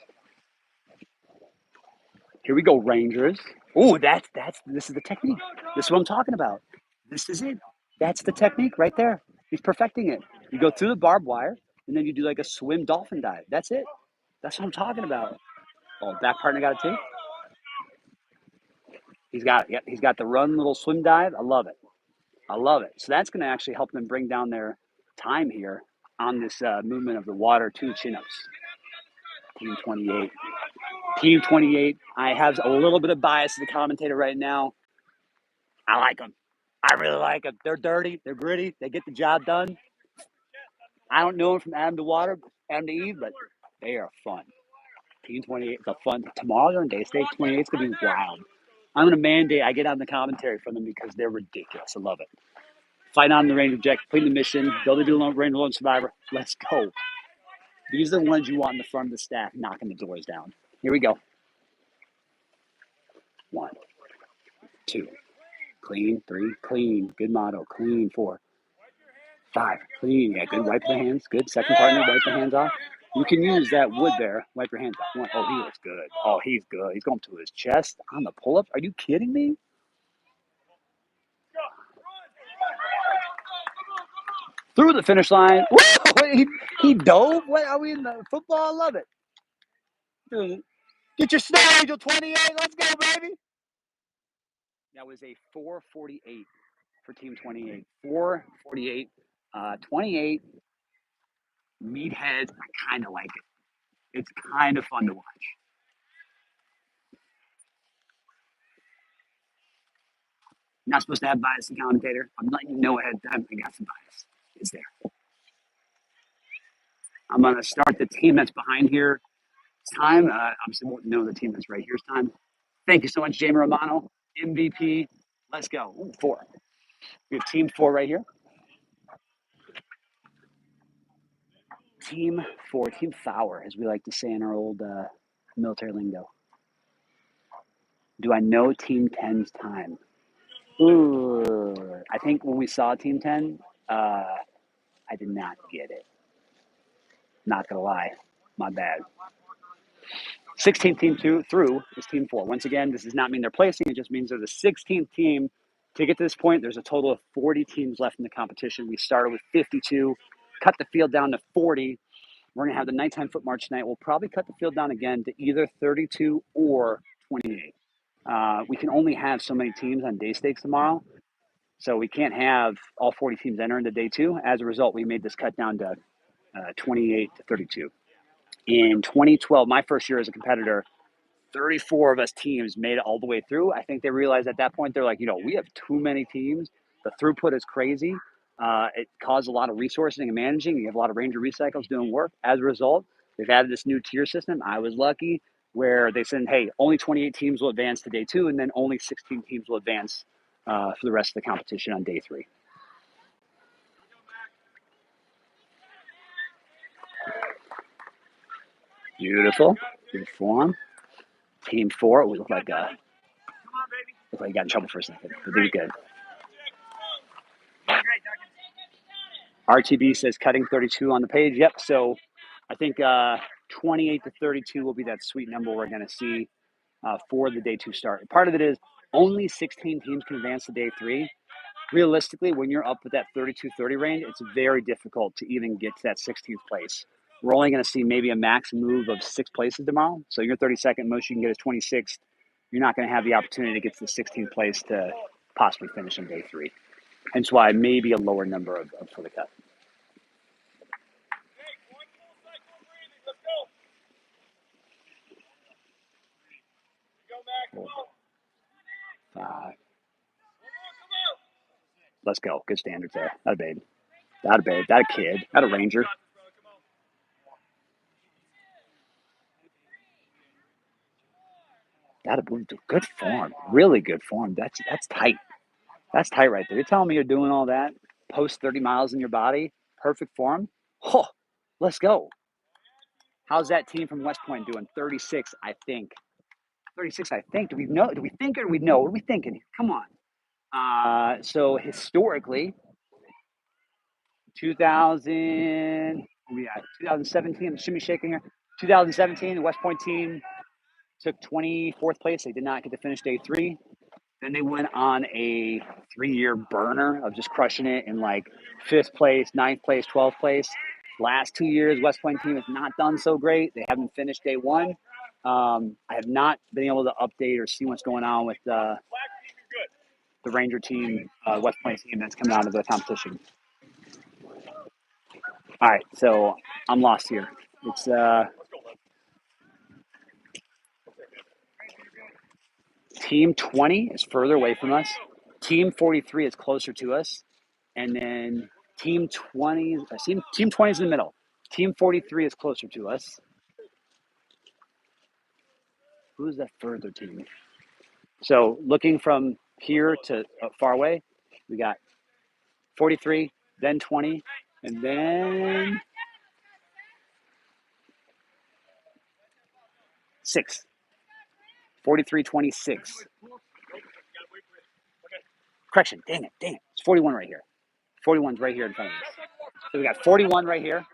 Here we go, Rangers. Oh, this is the technique. This is what I'm talking about. This is it. That's the technique right there. He's perfecting it. You go through the barbed wire, and then you do like a swim dolphin dive. That's it. That's what I'm talking about. Oh, back partner got it too? He's got it. Yep, he's got the run little swim dive. I love it. I love it. So that's going to actually help them bring down their time here on this movement of the water to chin-ups. Team 28. Team 28. I have a little bit of bias as a commentator right now. I like them. I really like them. They're dirty. They're gritty. They get the job done. I don't know them from Adam to Water, Adam to Eve, but they are fun. Team 28 is a fun. Tomorrow during day state, 28 is going to be wild. I'm going to mandate I get on the commentary from them because they're ridiculous. I love it. Fight on the range objective, complete the mission, build a Ranger Lone Survivor. Let's go. These are the ones you want in the front of the stack, knocking the doors down. Here we go. 1, 2, clean. 3, clean. Good motto. Clean. 4, 5, clean. Yeah, good. Wipe the hands. Good. Second partner, wipe the hands off. You can use that wood there. Wipe your hands off. 1. Oh, he looks good. Oh, he's good. He's going to his chest on the pull-up. Are you kidding me? Through the finish line. Woo! He dove. What are we in the football? I love it. Dude, get your snow angel 28. Let's go, baby. That was a 4:48 for Team 28. 4:48. 28 meatheads. I kind of like it. It's kind of fun to watch. Not supposed to have bias in commentator. I'm letting you know ahead of time I got some bias. It's there. I'm going to start the team that's behind here. Time. Obviously, won't know the team that's right here's time. Thank you so much, Jamie Romano. MVP. Let's go. Ooh, 4. We have team 4 right here. Team 4, Team Fower, as we like to say in our old military lingo. Do I know Team 10's time? Ooh, I think when we saw Team 10, I did not get it. Not gonna lie, my bad. 16th team through is team 4. Once again, this does not mean they're placing. It just means they're the 16th team. To get to this point, there's a total of 40 teams left in the competition. We started with 52, cut the field down to 40. We're going to have the nighttime foot march tonight. We'll probably cut the field down again to either 32 or 28. We can only have so many teams on day stakes tomorrow, so we can't have all 40 teams enter into day 2. As a result, we made this cut down to 28 to 32. In 2012, my first year as a competitor, 34 of us teams made it all the way through. I think they realized at that point, they're like, we have too many teams. The throughput is crazy. It caused a lot of resourcing and managing. You have a lot of ranger recycles doing work. As a result, they've added this new tier system. I was lucky where they said, hey, only 28 teams will advance to day 2, and then only 16 teams will advance for the rest of the competition on day 3. Beautiful. Good form. Team 4. We look like you got in trouble for a second. But they did good. RTB says cutting 32 on the page. Yep. So I think 28 to 32 will be that sweet number we're going to see for the day 2 start. Part of it is only 16 teams can advance to day 3. Realistically, when you're up with that 32-30 range, it's very difficult to even get to that 16th place. We're only going to see maybe a max move of 6 places tomorrow. So your 32nd most you can get is 26th. You're not going to have the opportunity to get to the 16th place to possibly finish on day 3. Hence why maybe a lower number of for the cut. Let's go. Good standards there. That a babe. That a babe. That a kid. That a ranger. That a good form. Really good form. That's tight. That's tight right there. You're telling me you're doing all that post 30 miles in your body, perfect form. Oh, let's go. How's that team from West Point doing? 36, I think. 36, I think. Do we know? Do we think or do we know? What are we thinking? Come on. So historically, 2017, I'm shimmy shaking here. 2017, the West Point team took 24th place. They did not get to finish day 3. Then they went on a 3-year burner of just crushing it in like 5th place, 9th place, 12th place. Last 2 years, West Point team has not done so great. They haven't finished day 1. I have not been able to update or see what's going on with the Ranger team, West Point team that's coming out of the competition. All right, so I'm lost here. It's Team 20 is further away from us. Team 43 is closer to us. And then Team 20 is in the middle. Team 43 is closer to us. Who's that further team? So looking from here to far away, we got 43, then 20, and then 6. 43, 26. Correction, dang it. It's 41 right here. 41's right here in front of us. So we got 41 right here.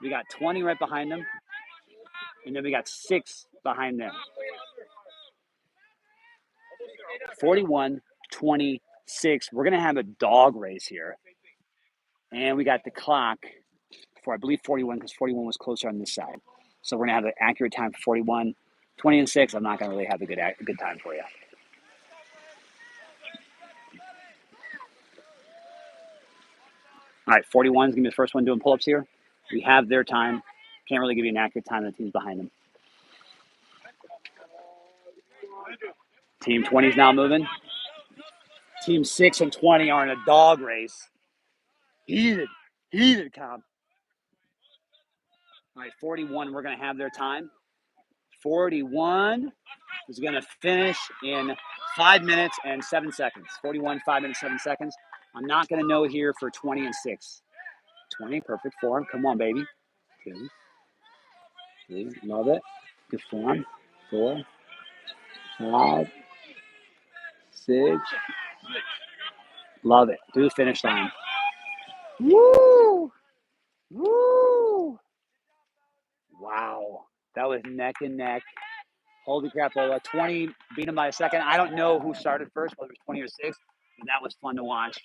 We got 20 right behind them. And then we got 6 behind them. 41, 26. We're going to have a dog race here. And we got the clock for, I believe, 41, because 41 was closer on this side. So we're going to have an accurate time for 41. 20 and 6, I'm not going to really have a good time for you. All right, 41 is going to be the first one doing pull-ups here. We have their time. Can't really give you an accurate time. The team's behind them. Team 20 is now moving. Team 6 and 20 are in a dog race. Heated comp. All right, 41, we're going to have their time. 41 is going to finish in 5 minutes and 7 seconds. 41, 5 minutes, 7 seconds. I'm not going to know here for 20 and 6. 20, perfect form. Come on, baby. 2, 3, love it. Good form. 4, 5, 6. Love it. Do the finish line. Woo! Woo! Wow. That was neck and neck. Holy crap, Lola. 20 beat him by a second. I don't know who started first, whether it was 20 or 6, but that was fun to watch.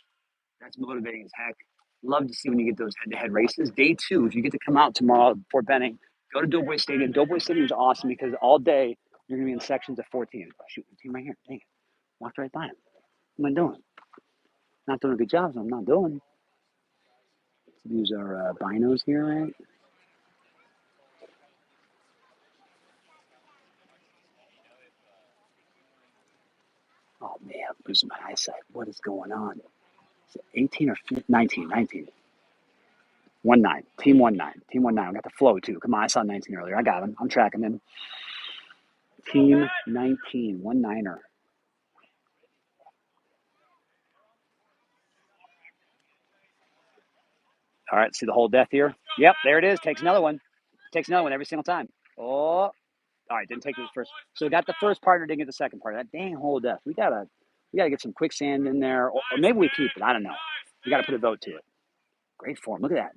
That's motivating as heck. Love to see when you get those head-to-head races. Day 2, if you get to come out tomorrow before Benning, go to Doughboy Stadium. Doughboy Stadium is awesome because all day you're going to be in sections of 14. Oh, shoot, the team right here. Dang it. Walked right by him. What am I doing? Not doing a good job, so I'm not doing. Let's use our binos here, right? Oh, man, I'm losing my eyesight. What is going on? Is it 18 or 19? 19. 1-9. Team 1-9. Team 1-9. I got the flow, too. Come on, I saw 19 earlier. I got him. I'm tracking him. Team 19. 1-9er. All right, see the whole death here? Yep, there it is. Takes another one. Takes another one every single time. Oh, all right, didn't take the first. So got the first partner, didn't get the second part. That dang whole death. We gotta get some quicksand in there, or maybe we keep it. I don't know. We gotta put a vote to it. Great form. Look at that.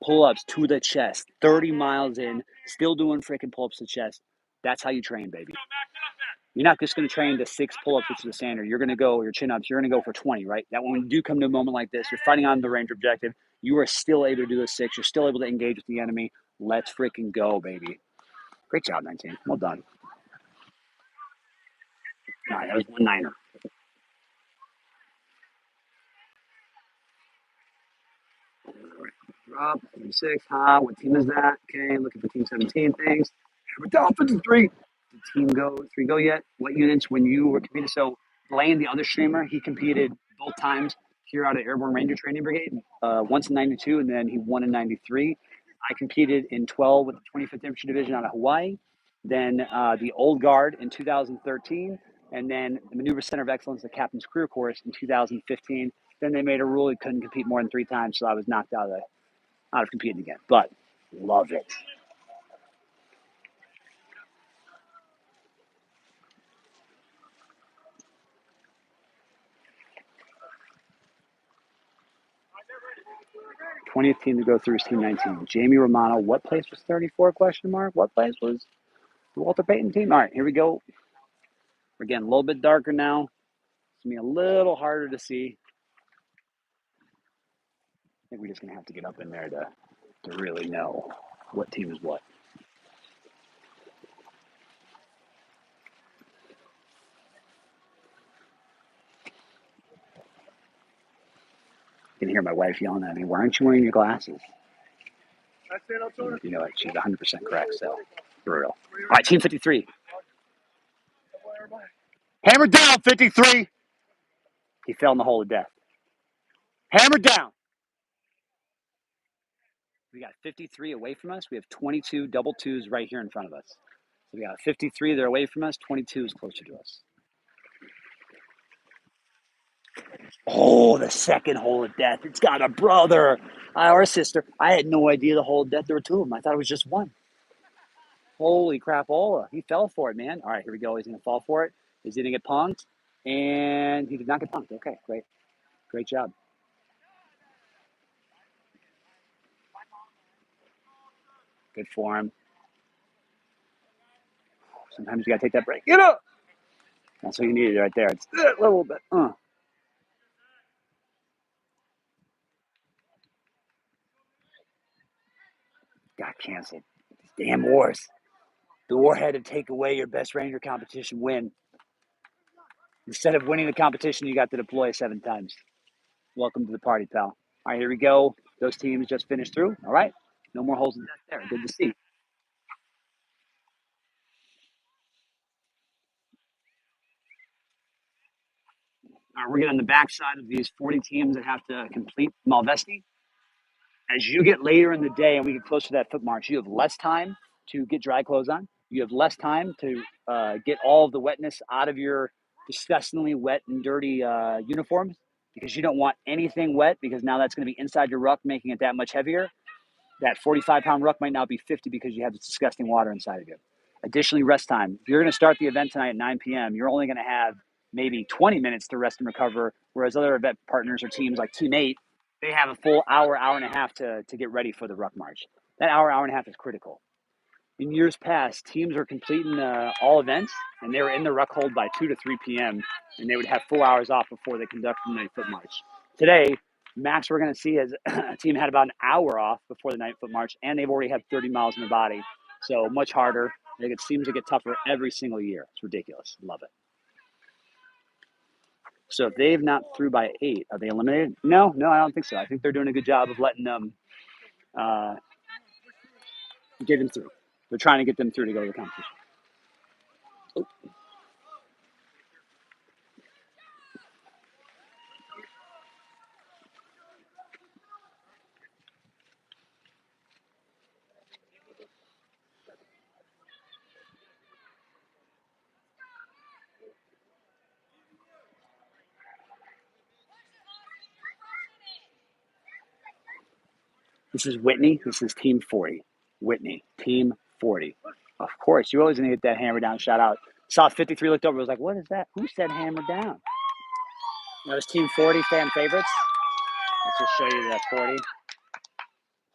Pull-ups to the chest. 30 miles in, still doing freaking pull-ups to the chest. That's how you train, baby. You're not just going to train to 6 pull-ups, which is the standard. You're going to go, your chin-ups, you're going to go for 20, right? That when you do come to a moment like this, you're fighting on the range objective, you are still able to do a 6. You're still able to engage with the enemy. Let's freaking go, baby. Great job, 19. Well done. All right, that was 1-9er. Drop, team 6, what team is that? Okay, looking for team 17, thanks. We're Dolphins in 3. Did team go 3 go yet? What units when you were competing? So Blaine, the other streamer, he competed both times here out of Airborne Ranger Training Brigade, once in 92, and then he won in 93. I competed in 12 with the 25th Infantry Division out of Hawaii, then the Old Guard in 2013, and then the Maneuver Center of Excellence, the Captain's Career Course in 2015. Then they made a rule you couldn't compete more than 3 times, so I was knocked out of competing again. But love it. '20th team to go through is Team 19. Jamie Romano. What place was 34? Question mark. What place was the Walter Payton team? All right, here we go. We're getting a little bit darker now. It's gonna be a little harder to see. I think we're just gonna have to get up in there to really know what team is what. You can hear my wife yelling at me. Why aren't you wearing your glasses? You know what? She's 100% correct. So brutal. All right, Team 53. Hammer down, 53. He fell in the hole of death. Hammer down. We got 53 away from us. We have 22 double twos right here in front of us. So we got 53 they're away from us. 22 is closer to us. Oh, the second hole of death. It's got a brother or a sister. I had no idea the hole of death. There were 2 of them. I thought it was just one. Holy crapola. He fell for it, man. All right, here we go. He's going to fall for it. He's going to get punked. And he did not get punked. Okay, great. Great job. Good for him. Sometimes you got to take that break. Get up. That's what you needed right there. It's a little bit. Got canceled. These damn wars. The war had to take away your best ranger competition win. Instead of winning the competition, you got to deploy 7 times. Welcome to the party, pal. All right, here we go. Those teams just finished through. All right. No more holes in death there. Good to see. All right, we're getting on the backside of these 40 teams that have to complete Malvesti. As you get later in the day and we get closer to that foot march, you have less time to get dry clothes on. You have less time to get all of the wetness out of your disgustingly wet and dirty uniforms because you don't want anything wet because now that's going to be inside your ruck, making it that much heavier. That 45-pound ruck might now be 50 because you have this disgusting water inside of you. Additionally, rest time. If you're going to start the event tonight at 9 p.m., you're only going to have maybe 20 minutes to rest and recover, whereas other event partners or teams like Team 8, they have a full hour, hour and a half to get ready for the ruck march. That hour, hour and a half is critical. in years past, teams were completing all events, and they were in the ruck hold by 2 to 3 p.m., and they would have 4 hours off before they conducted the night foot march. Today, max we're going to see is a team had about an hour off before the night foot march, and they've already had 30 miles in their body. So much harder. It seems to get tougher every single year. It's ridiculous. Love it. So if they've not through by 8, are they eliminated? No, I don't think so. I think they're doing a good job of letting them get them through. They're trying to get them through to go to the competition. This is Whitney. This is Team 40. Whitney, Team 40. Of course, you're always going to get that hammer down shout out. Saw 53, looked over, was like, what is that? Who said hammer down? That was Team 40 fan favorites. Let's just show you that 40.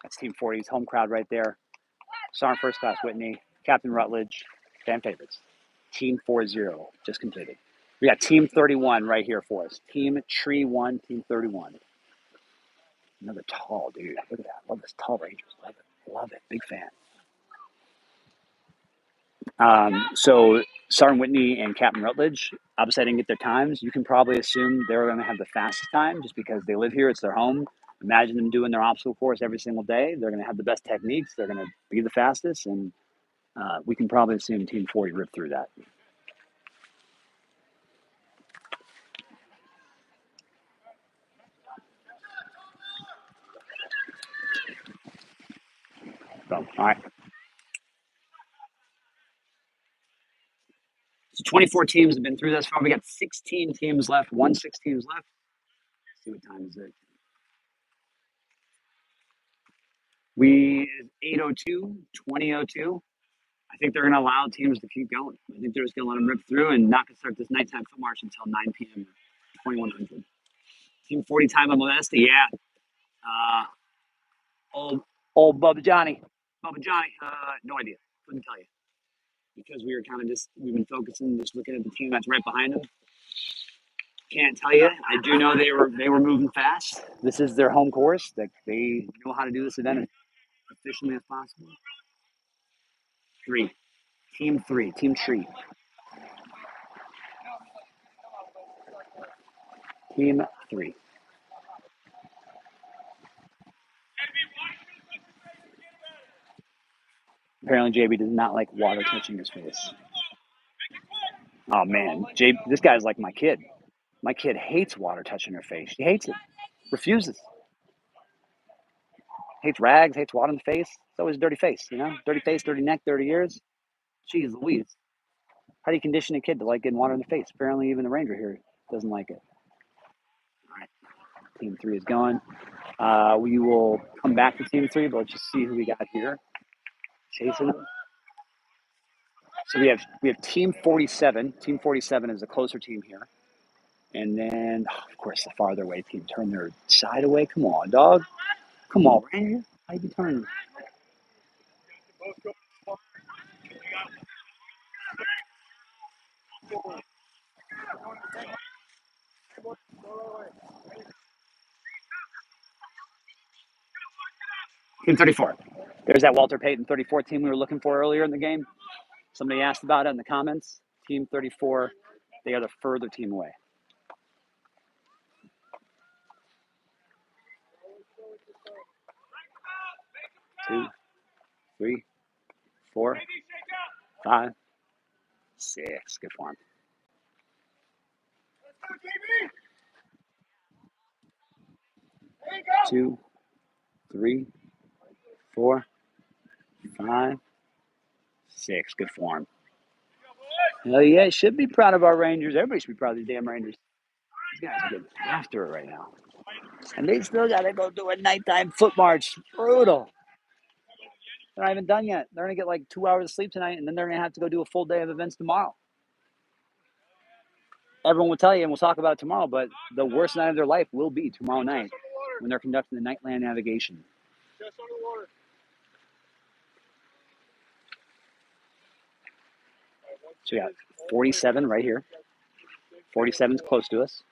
That's Team 40's home crowd right there. Sergeant First Class Whitney, Captain Rutledge, fan favorites. Team 40 just completed. We got Team 31 right here for us. Team Tree 1, Team 31. Another tall dude. Look at that. Love this tall Rangers. Love it. Love it. Big fan. So Sergeant Whitney and Captain Rutledge, obviously I didn't get their times. You can probably assume they're going to have the fastest time just because they live here. It's their home. Imagine them doing their obstacle course every single day. They're going to have the best techniques. They're going to be the fastest. And we can probably assume Team 40 ripped through that. So, all right. So 24 teams have been through this far. We got 16 teams left. 6 teams left. Let's see what time is it. We 8:02, 20:02. I think they're going to allow teams to keep going. I think they're just going to let them rip through and not going to start this nighttime foot march until 9 p.m. 2100. Team 40 time on Malvesti, yeah. Old Bubba Johnny. No idea. Couldn't tell you. Because we were kind of we've been focusing, just looking at the team that's right behind them. Can't tell you. I do know they were moving fast. This is their home course. They know how to do this event as efficiently as possible. 3. Team 3. Team Tree. Team 3. Apparently, JB does not like water touching his face. Oh, man. This guy's like my kid. My kid hates water touching her face. She hates it. Refuses. Hates rags, hates water in the face. It's always a dirty face, you know? Dirty face, dirty neck, dirty ears. Jeez Louise. How do you condition a kid to like getting water in the face? Apparently, even the ranger here doesn't like it. All right. Team 3 is going. We will come back to Team 3, but let's just see who we got here. Chasing them. So we have Team 47. Team 47 is a closer team here. And then, of course, the farther away team turn their side away. Come on, dog. Come on, Ranger. How you turning? Team 34. There's that Walter Payton 34 team we were looking for earlier in the game. Somebody asked about it in the comments. Team 34, they are the further team away. Two, 3, 4, 5, 6. Good form. Two, 3, 4, 5, 6. Good form. Hell yeah, should be proud of our Rangers. Everybody should be proud of these damn Rangers. These guys are getting after it right now. And they still got to go do a nighttime foot march. Brutal. They're not even done yet. They're going to get like 2 hours of sleep tonight, and then they're going to have to go do a full day of events tomorrow. Everyone will tell you, and we'll talk about it tomorrow, but the worst night of their life will be tomorrow night when they're conducting the Nightland Navigation. So we got 47 right here. 47's close to us.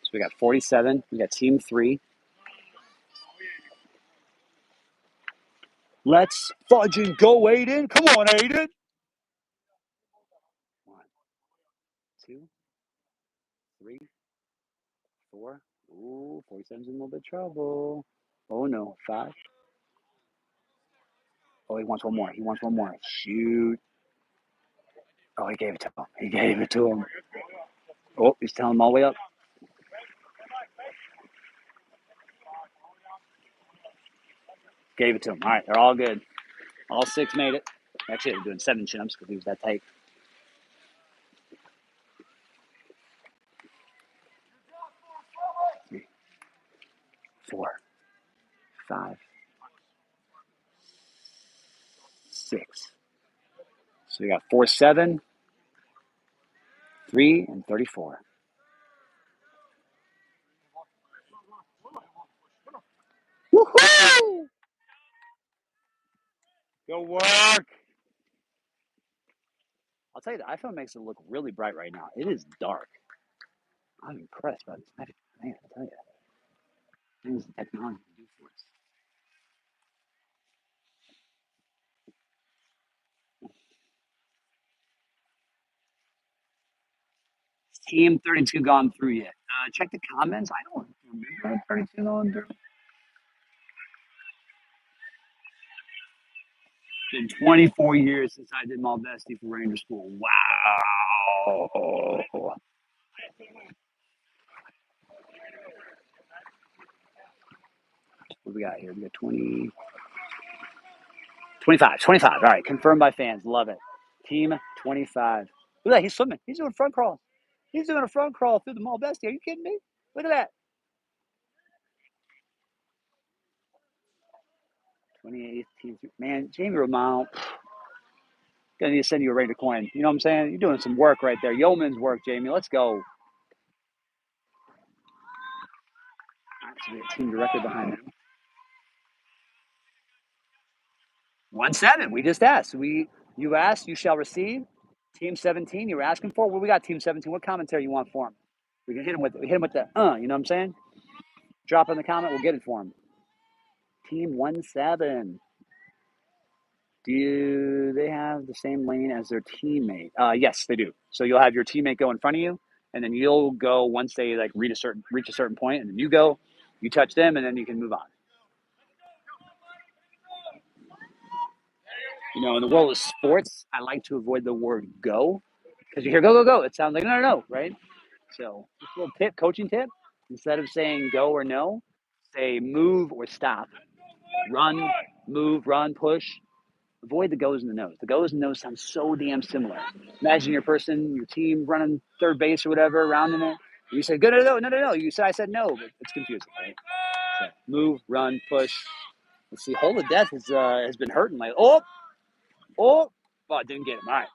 So we got 47. We got team 3. Let's fudging go, Aiden. Come on, Aiden. 1, 2, 3, 4. Ooh, 47's in a little bit of trouble. Oh, no. 5. Oh, he wants one more. He wants one more. Shoot. Oh, he gave it to him. He gave it to him. Oh, he's telling him all the way up. Gave it to him. All right, they're all good. All 6 made it. Actually, they're doing 7 chin-ups because he was that tight. 3, 4, 5, 6. So we got 4, 7, 3, and 34. Woohoo! Go work. I'll tell you, the iPhone makes it look really bright right now. It is dark. I'm impressed by this. Man, I tell you, things technology can do for us. Team 32 gone through yet? Check the comments. I don't remember 32 going through. Been 24 years since I did Malvesti for Ranger School. Wow. What do we got here? We got 20, 25. 25. All right. Confirmed by fans. Love it. Team 25. Look at that. He's swimming. He's doing front crawl. He's doing a front crawl through the Malvesti. Are you kidding me? Look at that. 28th team. Man, Jamie Romano. Gonna need to send you a Raider coin. You know what I'm saying? You're doing some work right there. Yeoman's work, Jamie. Let's go. All right, so we got team director behind him. 1-7. We just asked. You asked, you shall receive. Team 17, you were asking for. What we got, Team 17? What commentary you want for him? We can hit him with the you know what I'm saying? Drop in the comment, we'll get it for him. Team 1-7. Do they have the same lane as their teammate? Yes, they do. So you'll have your teammate go in front of you, and then you'll go once they like reach a certain point, and then you go, you touch them, and then you can move on. You know, in the world of sports, I like to avoid the word "go" because you hear "go, go, go." It sounds like no, right? So just a little tip, coaching tip. Instead of saying "go" or "no," say "move" or "stop." Run, move, run, push. Avoid the goes and the nos. The goes and nos sound so damn similar. Imagine your team running third base or whatever, rounding it. You say, go, no. You said, I said no, but it's confusing, right? So move, run, push. Let's see. Hold of Death has been hurting. Like, oh, I didn't get him. All right.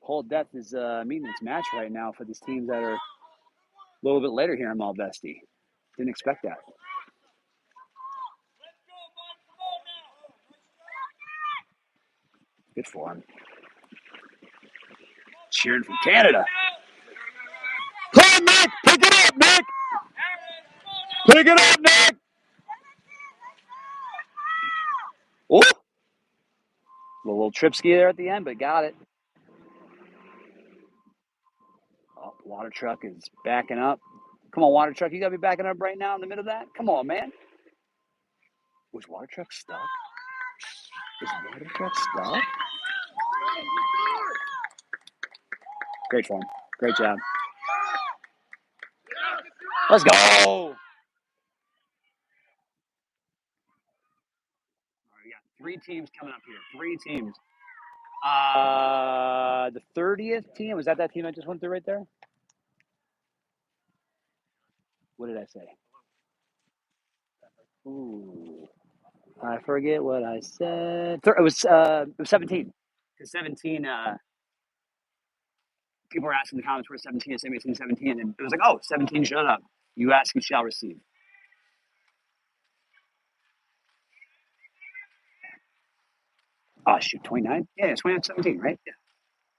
Hold of Death is meeting its match right now for these teams that are a little bit later here in Malvesti. Didn't expect that. Good for him. Cheering from Canada. Come on, Nick! Pick it up, Nick! Pick it up, Nick! Oh! A little trip ski there at the end, but got it. Oh, the water truck is backing up. Come on, water truck. You got to be backing up right now in the middle of that? Come on, man. Was water truck stuck? Is water truck stuck? Great form. Great job. Let's go! We got 3 teams coming up here. 3 teams. The 30th team, was that team I just went through right there? What did I say? Ooh. I forget what I said. It was 17. Because 17, people were asking in the comments where 17 is, 17, and it was like, oh, 17, shut up. You ask, you shall receive. Oh, shoot, 29? Yeah, it's 29, 17, right? Yeah,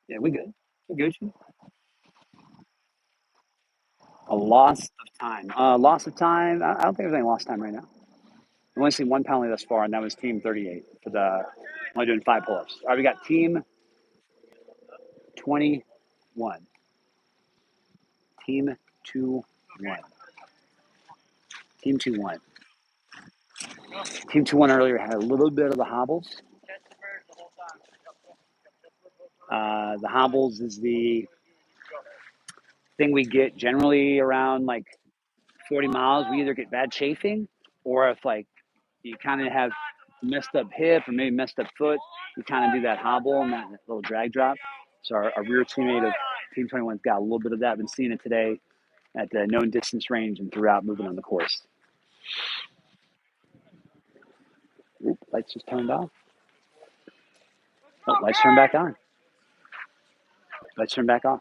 yeah, we good. We Gucci. A loss of time. Loss of time. I don't think there's any lost time right now. I've only seen one penalty thus far, and that was team 38 for the only doing 5 pull-ups. All right, we got team 21. Team 2-1. Team 2-1. Team 2-1 earlier had a little bit of the hobbles. The hobbles is the thing we get generally around like 40 miles. We either get bad chafing, or if like you kind of have messed up hip or maybe messed up foot, you kind of do that hobble and that little drag drop. So our rear teammate of Team 21's got a little bit of that. I've been seeing it today at the known distance range and throughout moving on the course. Oop, lights just turned off. Oh, lights turned back on. Lights turned back off.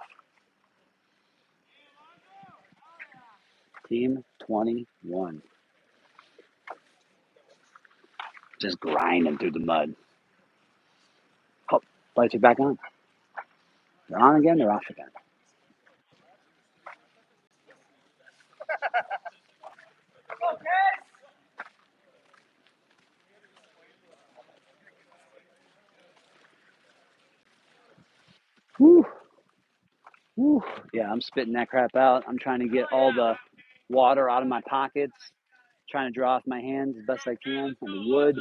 Team 21. Just grinding through the mud. Oh, lights are back on. They're on again, they're off again. Whew. Whew. Yeah, I'm spitting that crap out. I'm trying to get all the water out of my pockets, trying to draw off my hands as best I can on the wood.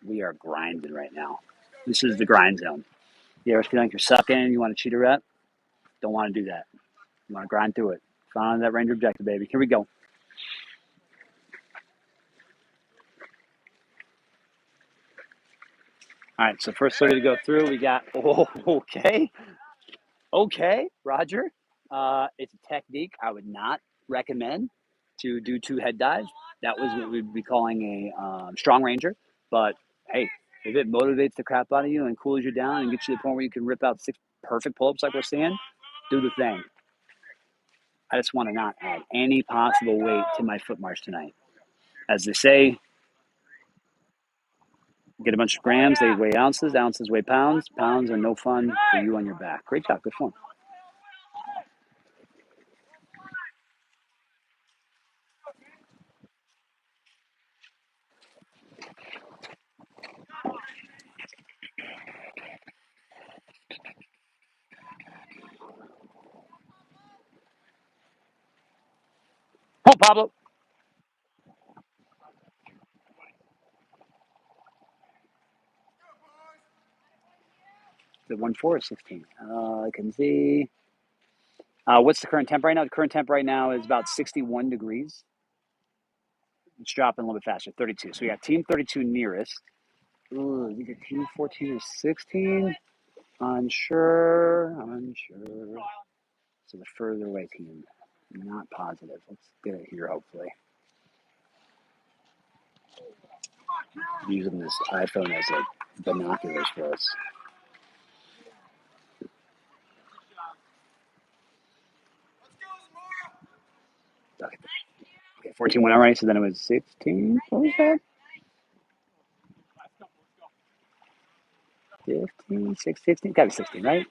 We are grinding right now. This is the grind zone. You ever feel like you're sucking, you want to cheat a rep? Don't want to do that. You want to grind through it. Find that Ranger objective, baby. Here we go. All right, so first 30 to go through. We got, okay, Roger. It's a technique I would not recommend to do 2 head dives. That was what we'd be calling a strong ranger. But hey, if it motivates the crap out of you and cools you down and gets you to the point where you can rip out 6 perfect pull-ups like we're seeing, do the thing. I just want to not add any possible weight to my foot march tonight. As they say, get a bunch of grams, they weigh ounces, ounces weigh pounds, pounds are no fun for you on your back. Great job, good form. Oh, Pablo. The 1-4 or 16? I can see. What's the current temp right now? The current temp right now is about 61 degrees. It's dropping a little bit faster, 32. So we got team 32 nearest. Ooh, you get team 14 or 16? Unsure. So the further away team, not positive. Let's get it here, hopefully. Using this iPhone as a binoculars for us. Okay, 14 went already, so then it was 16. What was that? 15, 16. Gotta be 16, right?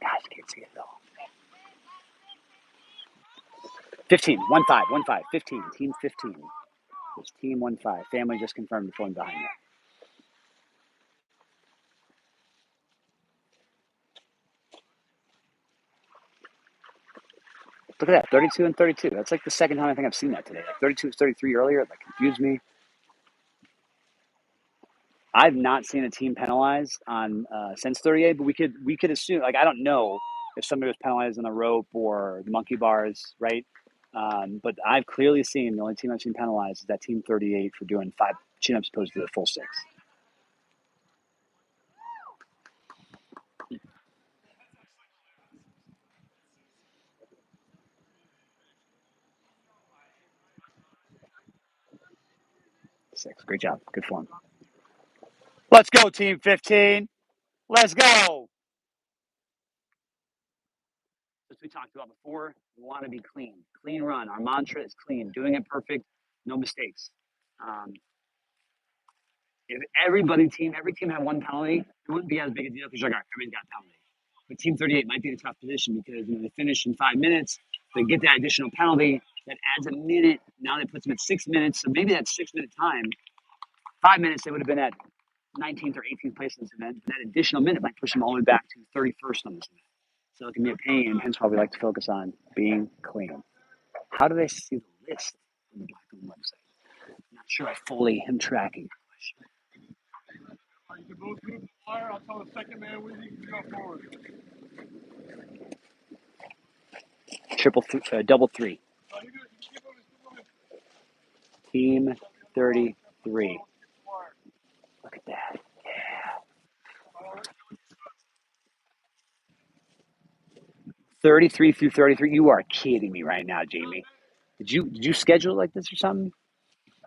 Gosh, I can't see it though. 15, 1-5, 15, team 15. It's team 1-5. Family just confirmed the phone behind me. Look at that, 32 and 32. That's like the second time I think I've seen that today. Like 32 was 33 earlier. That confused me. I've not seen a team penalized on since 38, but we could assume. Like I don't know if somebody was penalized on the rope or the monkey bars, right? But I've clearly seen the only team I've seen penalized is that team 38 for doing 5 chin-ups opposed to the full 6. 6. Great job. Good form. Let's go, Team 15. Let's go. As we talked about before, we want to be clean. Clean run. Our mantra is clean. Doing it perfect. No mistakes. If every team had one penalty, it wouldn't be as big a deal because you're like, all right, everybody's got a penalty. But Team 38 might be in a tough position because they finish in 5 minutes. They get that additional penalty that adds a minute. Now that puts them at 6 minutes. So maybe that 6-minute time, 5 minutes, they would have been at 19th or 18th place in this event. That additional minute might push them all the way back to 31st on this event. So it can be a pain, hence why we like to focus on being clean. How do they see the list on the Black-owned website? I'm not sure I fully am tracking. You can both move the wire. I'll tell the second man when you can go forward. Double three. Team 33. Look at that. Yeah. 33 through 33. You are kidding me right now, Jamie. Did you schedule it like this or something? Did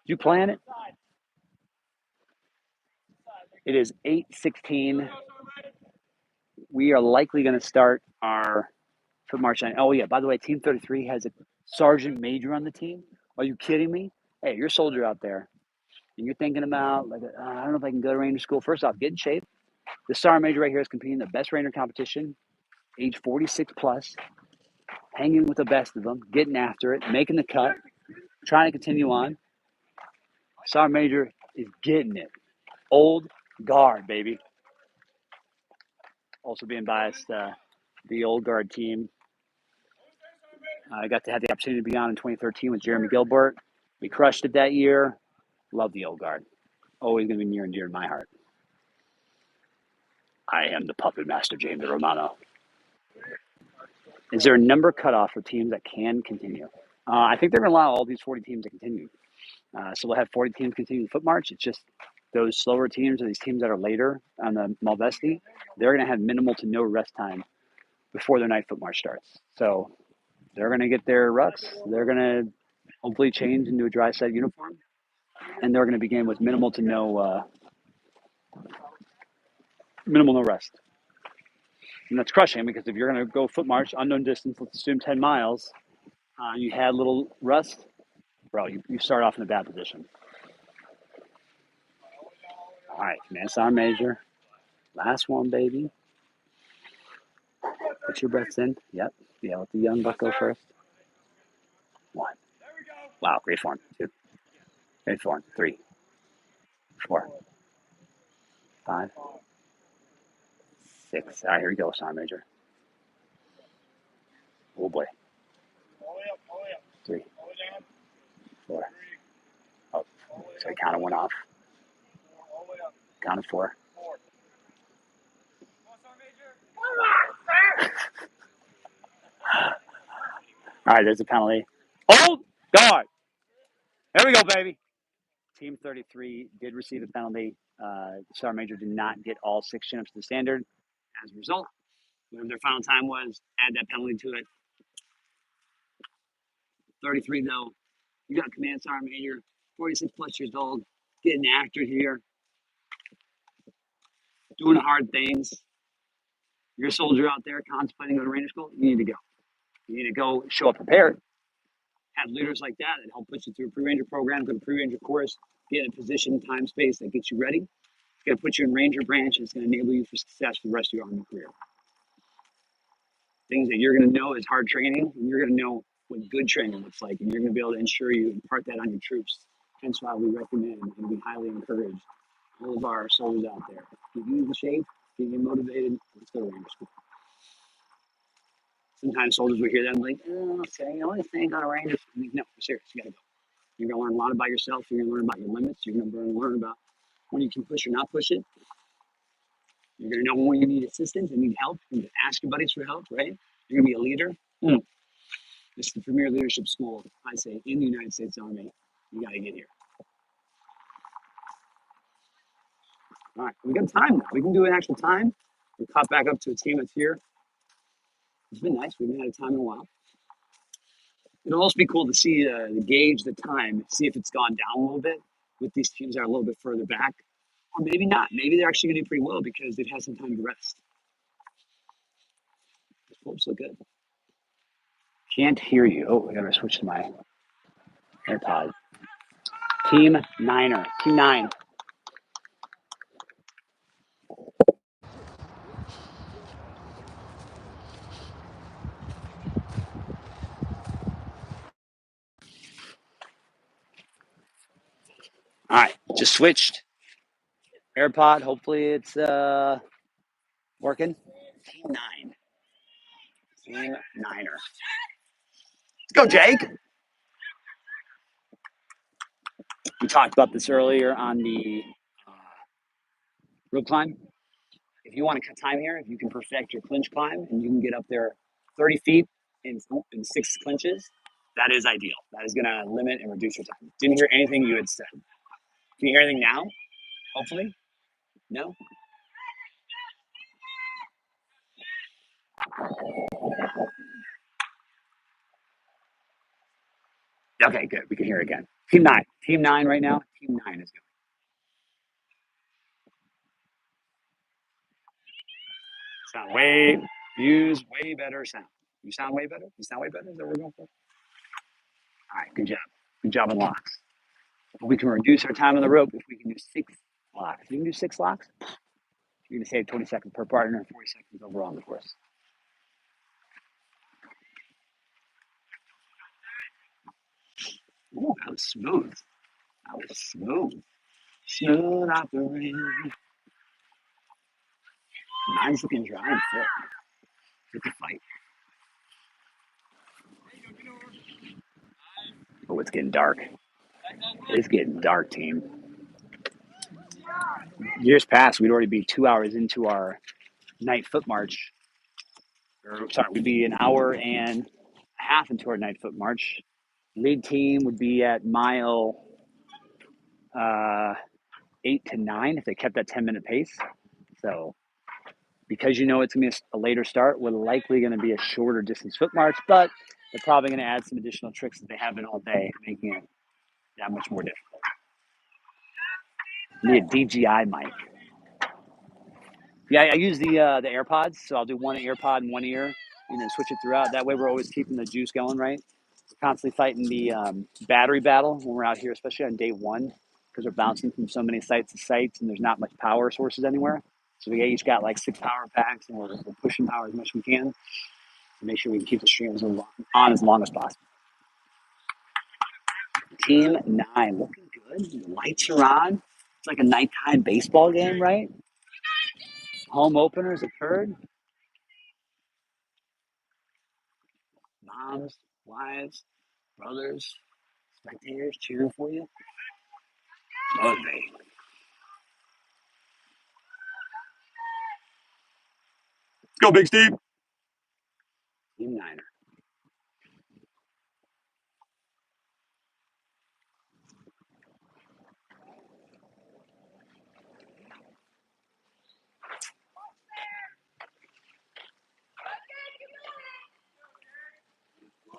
you plan it? It is 8:16. We are likely going to start our foot march line. Oh yeah, by the way, Team 33 has a sergeant major on the team. Are you kidding me? Hey, you're a soldier out there, and you're thinking about like, I don't know if I can go to Ranger school. First off, get in shape. The sergeant major right here is competing in the best Ranger competition, age 46 plus, hanging with the best of them, getting after it, making the cut, trying to continue on. Sergeant major is getting it. Old guard, baby. Also being biased, the old guard team. I got to have the opportunity to be on in 2013 with Jeremy Gilbert. We crushed it that year. Love the old guard. Always going to be near and dear to my heart. I am the puppet master, James Romano. Is there a number cutoff for teams that can continue? I think they're going to allow all these 40 teams to continue. So we'll have 40 teams continue the foot march. It's just those slower teams or these teams that are later on the Malvesti, they're going to have minimal to no rest time before their night foot march starts. So they're going to get their rucks. They're going to hopefully change into a dry set uniform. And they're going to begin with minimal no rest. And that's crushing because if you're going to go foot march, unknown distance, let's assume 10 miles, you had a little rust, bro, you start off in a bad position. All right, command sergeant major. Last one, baby. Put your breaths in. Yep. Yeah, let the young buck go first. 1. Wow, great form. 2. Great form. 3. 4. 5. 6. All right, here we go, sergeant major. Oh boy. 3. 4. Oh, so he counted 1 off. Counted 4. All right, there's a penalty. Hold guard. There we go, baby. Team 33 did receive a penalty. Sergeant Major did not get all 6 chin-ups to the standard. As a result, whatever their final time was, add that penalty to it. 33, though, you got command sergeant major, 46 plus years old, getting after it here, doing hard things. You're a soldier out there contemplating going to Ranger school, you need to go. You need to go show up prepared. Have leaders like that help put you through a pre-ranger program, go to pre-ranger course, get in a position, time, space that gets you ready. It's going to put you in ranger branch, and it's going to enable you for success for the rest of your Army career. Things that you're going to know is hard training, and you're going to know what good training looks like, and you're going to be able to ensure you impart that on your troops. Hence why we recommend and we highly encourage all of our soldiers out there. Get you in shape, get you motivated, let's go to Ranger school. Sometimes soldiers will hear that and be like, oh, okay, I only think on a Ranger school. No, I'm serious, you got to go. You're going to learn a lot about yourself. You're going to learn about your limits. You're going to learn about when you can push or not push it. You're going to know when you need assistance and need help. You can ask your buddies for help, right? You're going to be a leader. This is the premier leadership school, I say, in the United States Army. You got to get here. All right, we got time now. We can do an actual time. We'll cop back up to a team that's here. It's been nice. We haven't had a time in a while. It'll also be cool to see the gauge the time, see if it's gone down a little bit. with these teams that are a little bit further back. Or maybe not. Maybe they're actually going to do pretty well because they've had some time to rest. The pull-ups look good. Can't hear you. Oh, I got to switch to my AirPod. Team Niner. Team 9. All right, just switched. AirPod. Hopefully it's working. Team 9. Team Niner. Let's go, Jake. We talked about this earlier on the rope climb. If you want to cut time here, if you can perfect your clinch climb and you can get up there 30 feet in 6 clinches, that is ideal. That is going to limit and reduce your time. Didn't hear anything you had said. Can you hear anything now? Hopefully? No? Okay, good. We can hear it again. Team 9. Team 9 right now. Team 9 is going. Sound way, use way better sound. You sound way better? You sound way better? Is that what we're going for? All right, good job. Good job on locks. We can reduce our time on the rope if we can do 6 locks. If you can do 6 locks, you're going to save 20 seconds per partner and 40 seconds overall on the course. Ooh, that was smooth. That was smooth. Smooth operator. Mine's looking dry and fit. Fit the fight. Oh, it's getting dark. It's getting dark, team. Years past, we'd already be 2 hours into our night foot march. Or, sorry, we'd be an hour and a half into our night foot march. Lead team would be at mile 8 to 9 if they kept that 10-minute pace. So because you know it's going to be a later start, we're likely going to be a shorter distance foot march, but they're probably going to add some additional tricks that they haven't all day, making it that much more difficult. Need a DJI mic. Yeah, I use the AirPods, so I'll do one AirPod in one ear and then switch it throughout. That way we're always keeping the juice going, right? We're constantly fighting the battery battle when we're out here, especially on day 1, because we're bouncing from so many sites to sites and there's not much power sources anywhere. So we each got like 6 power packs and we're pushing power as much as we can to make sure we can keep the streams on as long as possible. Team 9, looking good. The lights are on. It's like a nighttime baseball game, right? Home openers occurred. Moms, wives, brothers, spectators cheering for you. Motivating. Let's go, Big Steve. Team Niner.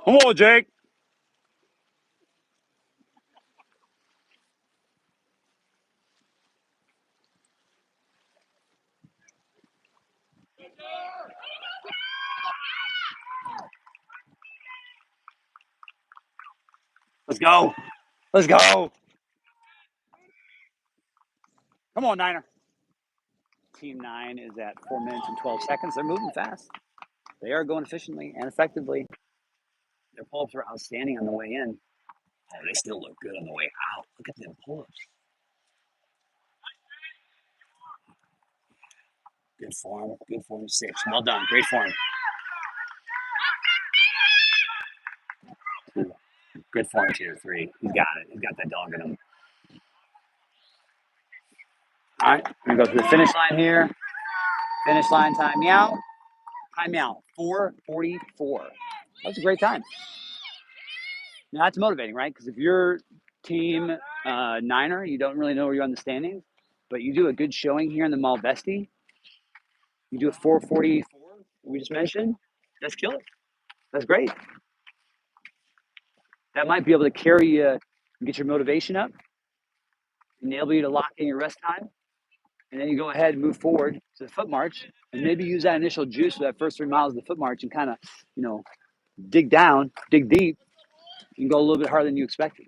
Come on, Jake. Let's go. Let's go. Come on, Niner. Team 9 is at 4 minutes and 12 seconds. They're moving fast. They are going efficiently and effectively. Their pull-ups were outstanding on the way in. Oh, they still look good on the way out. Look at them pull-ups. Good form. Good form. 6. Well done. Great form. 2. Good form, tier 3. He's got it. He's got that dog in him. All right. We're going to go to the finish line here. Finish line time out. Time out. 4:44. That's a great time. Now, that's motivating, right? Because if you're team Niner, you don't really know where you're on the standings, but you do a good showing here in the Malvesti. You do a 4:44, we just mentioned. That's killer. That's great. That might be able to carry you and get your motivation up. enable you to lock in your rest time, and then you go ahead and move forward to the foot march, and maybe use that initial juice for that first 3 miles of the foot march and kind of, dig down, dig deep, and go a little bit harder than you expected.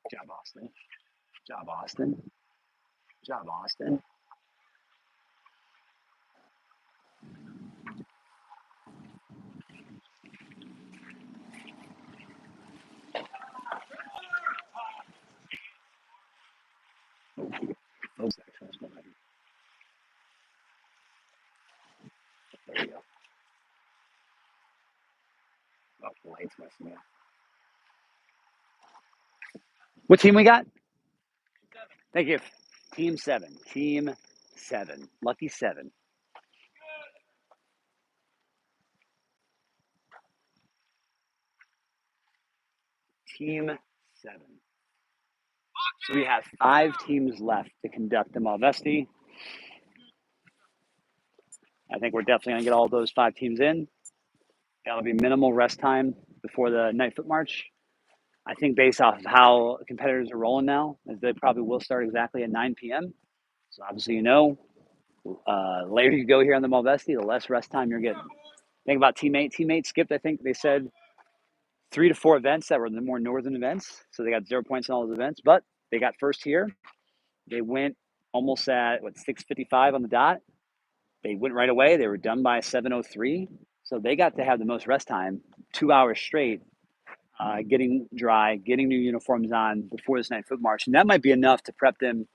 Job, Austin. Job, Austin. Job, Austin. Oh, there we go. Oh, the light's messing up. What team we got? Thank you. Team 7. Team 7. Lucky 7. Team 7. So we have 5 teams left to conduct the Malvesti. I think we're definitely going to get all those 5 teams in. That'll be minimal rest time before the night foot march. I think based off of how competitors are rolling now, they probably will start exactly at 9 p.m. So obviously, later you go here on the Malvesti, the less rest time you're getting. Think about teammate. Teammate skipped, I think they said 3 to 4 events that were the more northern events. So they got 0 points in all those events, but they got first here. They went almost at 6:55 on the dot. They went right away. They were done by 7:03. So they got to have the most rest time, 2 hours straight, getting dry, getting new uniforms on before this night foot march. And that might be enough to prep them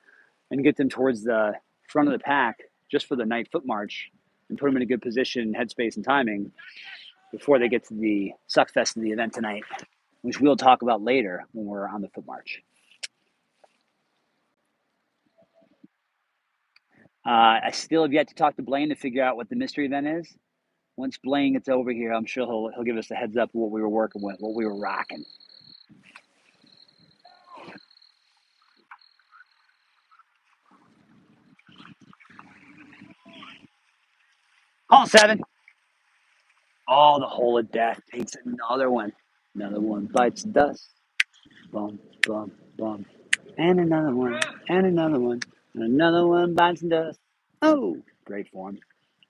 and get them towards the front of the pack just for the night foot march and put them in a good position, headspace, and timing before they get to the suckfest of the event tonight, which we'll talk about later when we're on the foot march. I still have yet to talk to Blaine to figure out what the mystery event is. Once Blaine gets over here, I'm sure he'll give us a heads up of what we were working with, what we were rocking. Call 7. Oh, the hole of death takes another one. Another one bites dust. Bum, bum, bum. And another one. And another one. And another one bites dust. Oh, great form.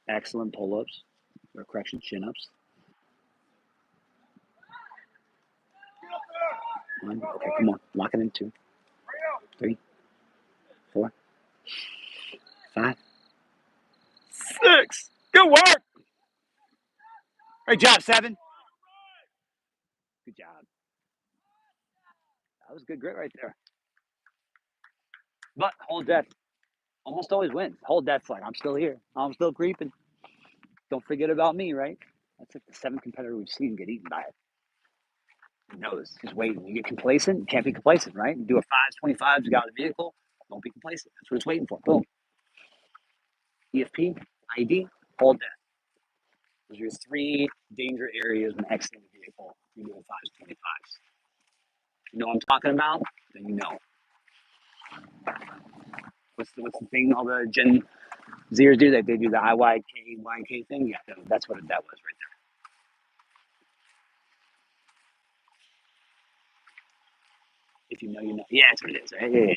Excellent pull-ups. Or correction, chin-ups. 1. Okay, come on. Lock it in. 2, 3, 4, 5, 6. Good work. Great job, 7. Good job. That was good grit right there. But hold death almost always wins. Hold death's like, I'm still here. I'm still creeping. Don't forget about me, right? That's like the 7th competitor we've seen get eaten by it. He knows. Just waiting. You get complacent, you can't be complacent, right? You do a 5s, 25s, you got out of the vehicle. Don't be complacent. That's what it's waiting for. Boom. EFP, ID, hold death. Those are your 3 danger areas when exiting the vehicle. You do a 5s, 25s. You know what I'm talking about? Then you know. What's the thing all the Gen Zers do? They do the IYK thing? Yeah, that's what that was right there. If you know, you know. Yeah, that's what it is. Right? Yeah.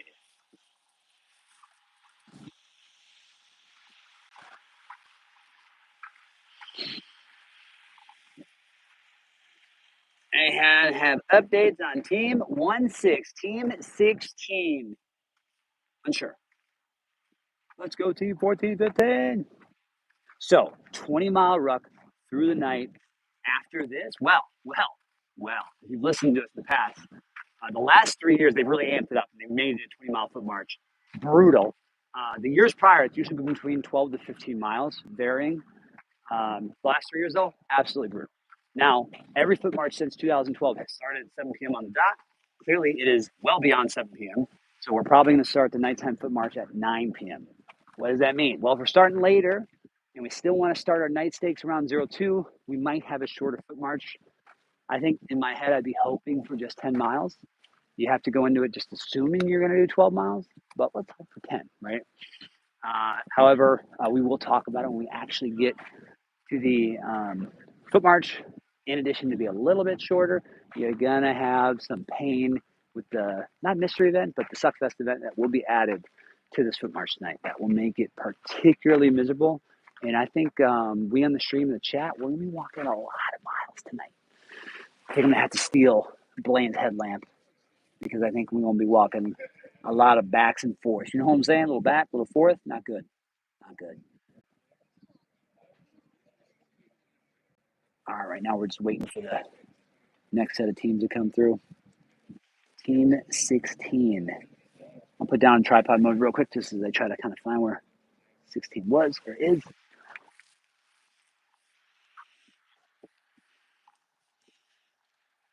I have updates on Team 1-6, Team 16. Unsure. Let's go Team 14, 15. So 20-mile ruck through the night. After this, well. If you've listened to us in the past, the last 3 years they've really amped it up. They made it a 20-mile foot march. Brutal. The years prior, it's usually been between 12 to 15 miles, varying. The last 3 years, though, absolutely brutal. Now, every foot march since 2012 has started at 7 p.m. on the dot. Clearly, it is well beyond 7 p.m. So we're probably going to start the nighttime foot march at 9 p.m. What does that mean? Well, if we're starting later, and we still want to start our night stakes around 02, we might have a shorter foot march. I think in my head, I'd be hoping for just 10 miles. You have to go into it just assuming you're going to do 12 miles, but let's hope for 10, right? However, we will talk about it when we actually get to the foot march. In addition to be a little bit shorter, you're going to have some pain with the, not mystery event, but the Suckfest event that will be added to this foot march tonight. That will make it particularly miserable. And I think we on the stream in the chat, we're going to be walking a lot of miles tonight. I think I'm going to have to steal Blaine's headlamp because I think we're going to be walking a lot of backs and forths. You know what I'm saying? A little back, a little forth. Not good. Not good. All right, now we're just waiting for the next set of teams to come through. Team 16. I'll put down tripod mode real quick just as I try to kind of find where 16 was or is.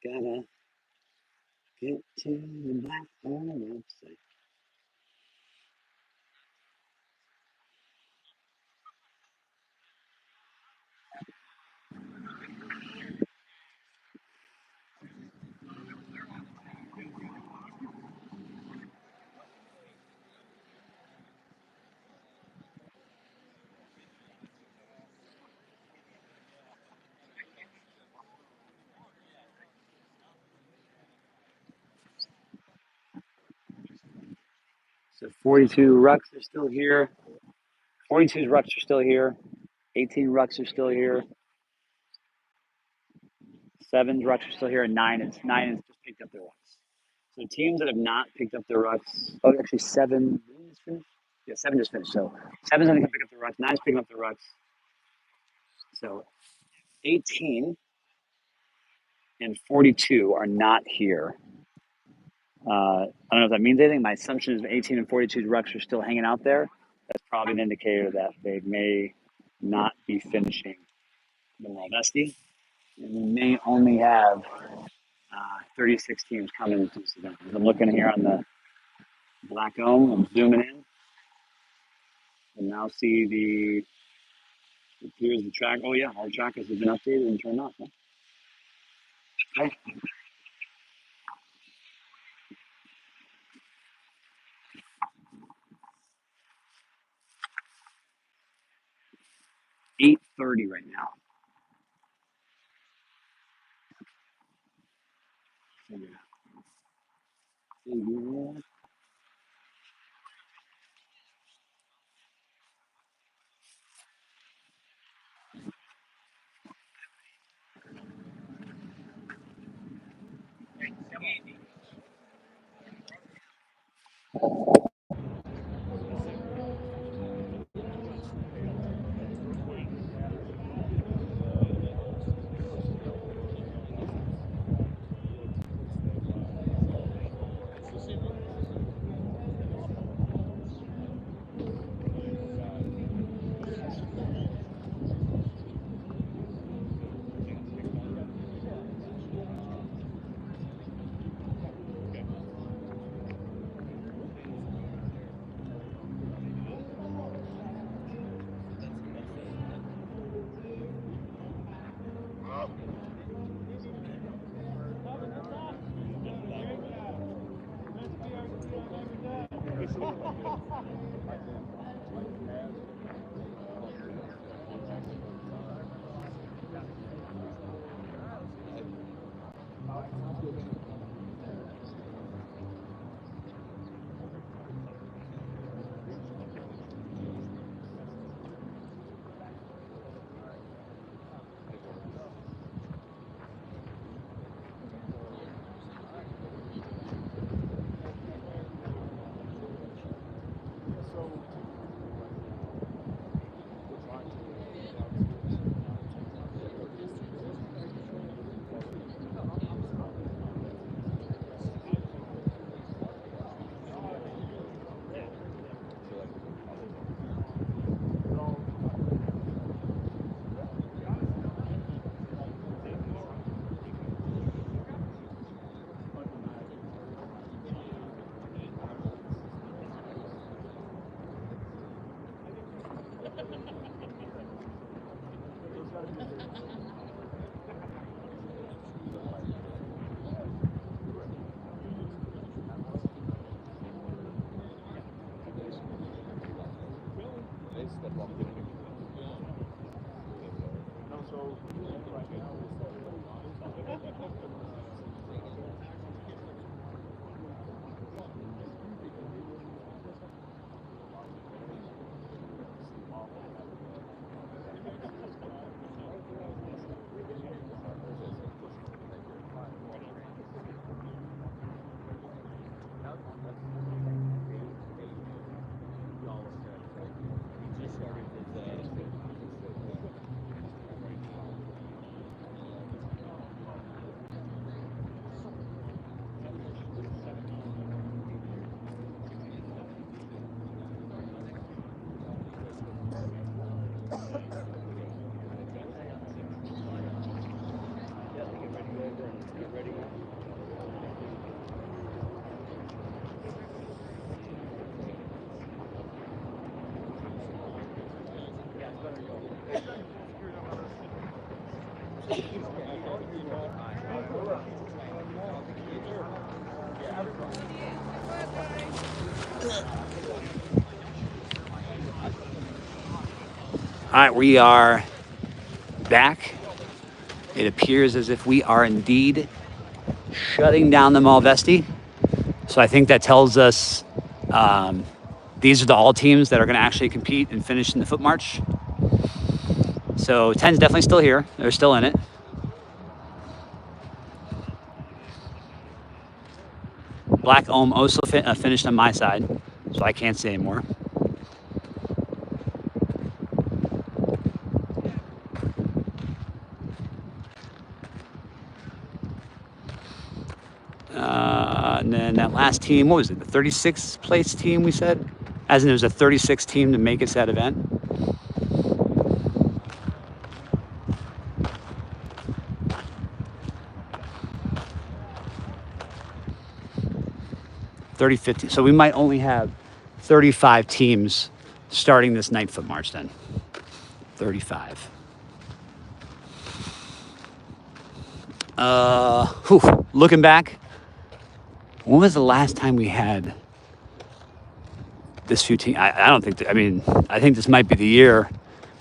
Gotta get to the black on the website. So 42 rucks are still here. 42's rucks are still here. 18 rucks are still here. 7's rucks are still here, and 9 is just picked up their rucks. So teams that have not picked up their rucks. Oh, actually 7 is finished. Yeah, 7 just finished. So 7's going to pick up their rucks. 9's picking up their rucks. So 18 and 42 are not here. I don't know if that means anything. My assumption is 18 and 42's rucks are still hanging out there. That's probably an indicator that they may not be finishing the Malvesti. And we may only have 36 teams coming into this event. As I'm looking here on the Black Ohm, I'm zooming in. And now see here's the track. Oh yeah, all the trackers have been updated and turned off. Huh? Okay. 8:30 right now. Yeah. All right, we are back. It appears as if we are indeed shutting down the Malvesti. So I think that tells us these are the all teams that are going to actually compete and finish in the foot march. So 10's definitely still here. They're still in it. Black Ohm also finished on my side, so I can't say anymore. And then that last team, what was it, the 36th place team we said? As in there was a 36th team to make it to that event. So we might only have 35 teams starting this night foot march then. 35. Looking back, when was the last time we had this few teams? I don't think, I think this might be the year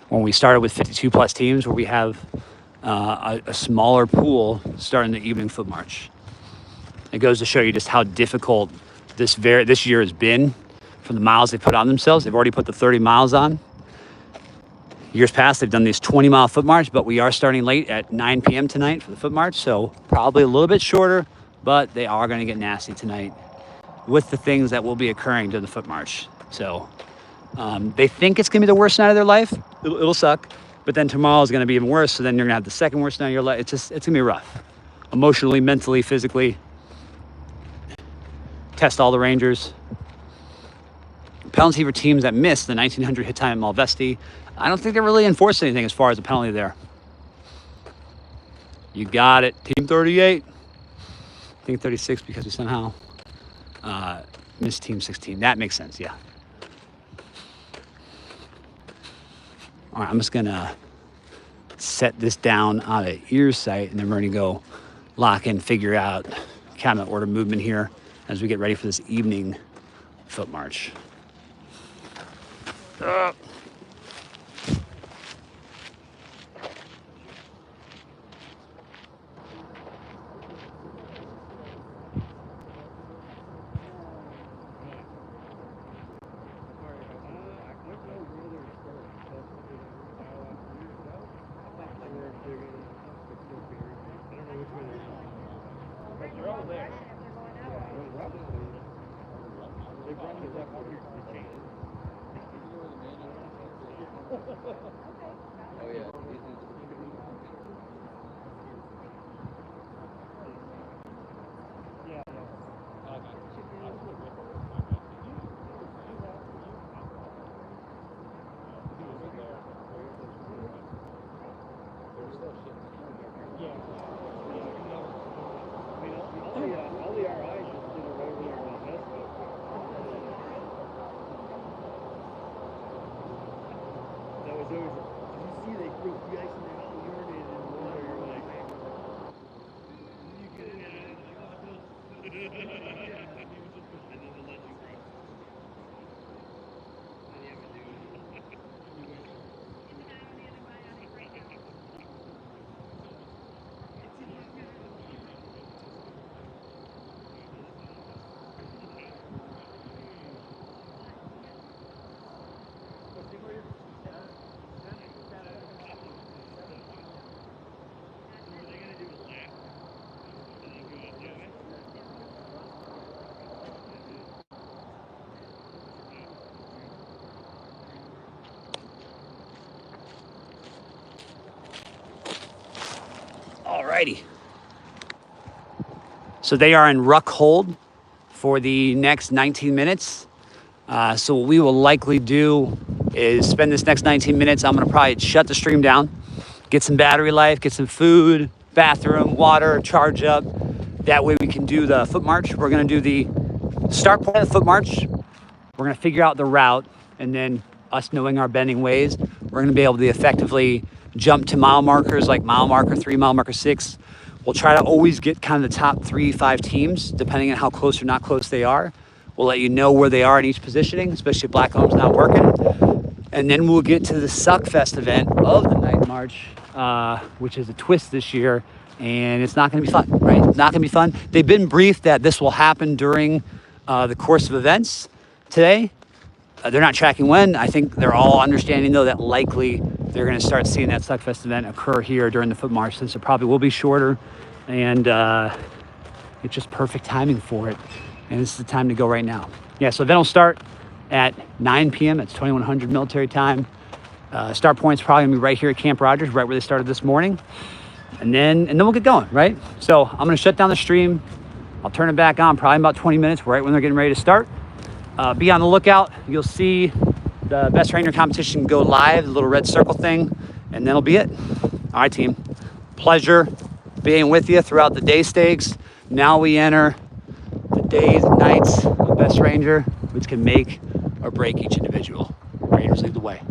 when we started with 52 plus teams where we have a smaller pool starting the evening foot march. It goes to show you just how difficult this year has been from the miles they put on themselves. They've already put the 30 miles on. Years past, they've done these 20-mile foot march, but we are starting late at 9 p.m. tonight for the foot march, so probably a little bit shorter, but they are going to get nasty tonight with the things that will be occurring during the foot march. So they think it's going to be the worst night of their life. It'll suck, but then tomorrow is going to be even worse, so then you're going to have the second worst night of your life. It's going to be rough. Emotionally, mentally, physically. Test all the Rangers. Penalty for teams that missed the 1900 hit time at Malvesti. I don't think they really enforced anything as far as a penalty there. You got it, Team 38. I think 36 because we somehow missed Team 16. That makes sense, yeah. All right, I'm just gonna set this down out of ear sight, and then we're gonna go lock in, figure out cabinet order movement here as we get ready for this evening foot march. righty. So they are in ruck hold for the next 19 minutes. So what we will likely do is spend this next 19 minutes. I'm going to probably shut the stream down, get some battery life, get some food, bathroom, water, charge up. That way we can do the foot march. We're going to do the start point of the foot march. We're going to figure out the route, and then us knowing our bending ways, we're going to be able to effectively jump to mile markers like mile marker 3, mile marker 6. We'll try to always get kind of the top 3-5 teams, depending on how close or not close they are. We'll let you know where they are in each positioning, especially if Black Home's not working. And then we'll get to the Suckfest event of the night march, which is a twist this year. And it's not going to be fun, right? It's not going to be fun. They've been briefed that this will happen during the course of events today. They're not tracking when. I think they're all understanding, though, that likely they're going to start seeing that Suckfest event occur here during the foot march, since it probably will be shorter. And it's just perfect timing for it. And this is the time to go right now. Yeah, so event will start at 9 p.m. It's 2100 military time. Start point's probably going to be right here at Camp Rogers, right where they started this morning. And then we'll get going, right? So I'm going to shut down the stream. I'll turn it back on probably in about 20 minutes, right when they're getting ready to start. Be on the lookout. You'll see the Best Ranger competition go live, the little red circle thing, and then it'll be it. All right, team. Pleasure being with you throughout the day stakes. Now we enter the days and nights of Best Ranger, which can make or break each individual. Rangers lead the way.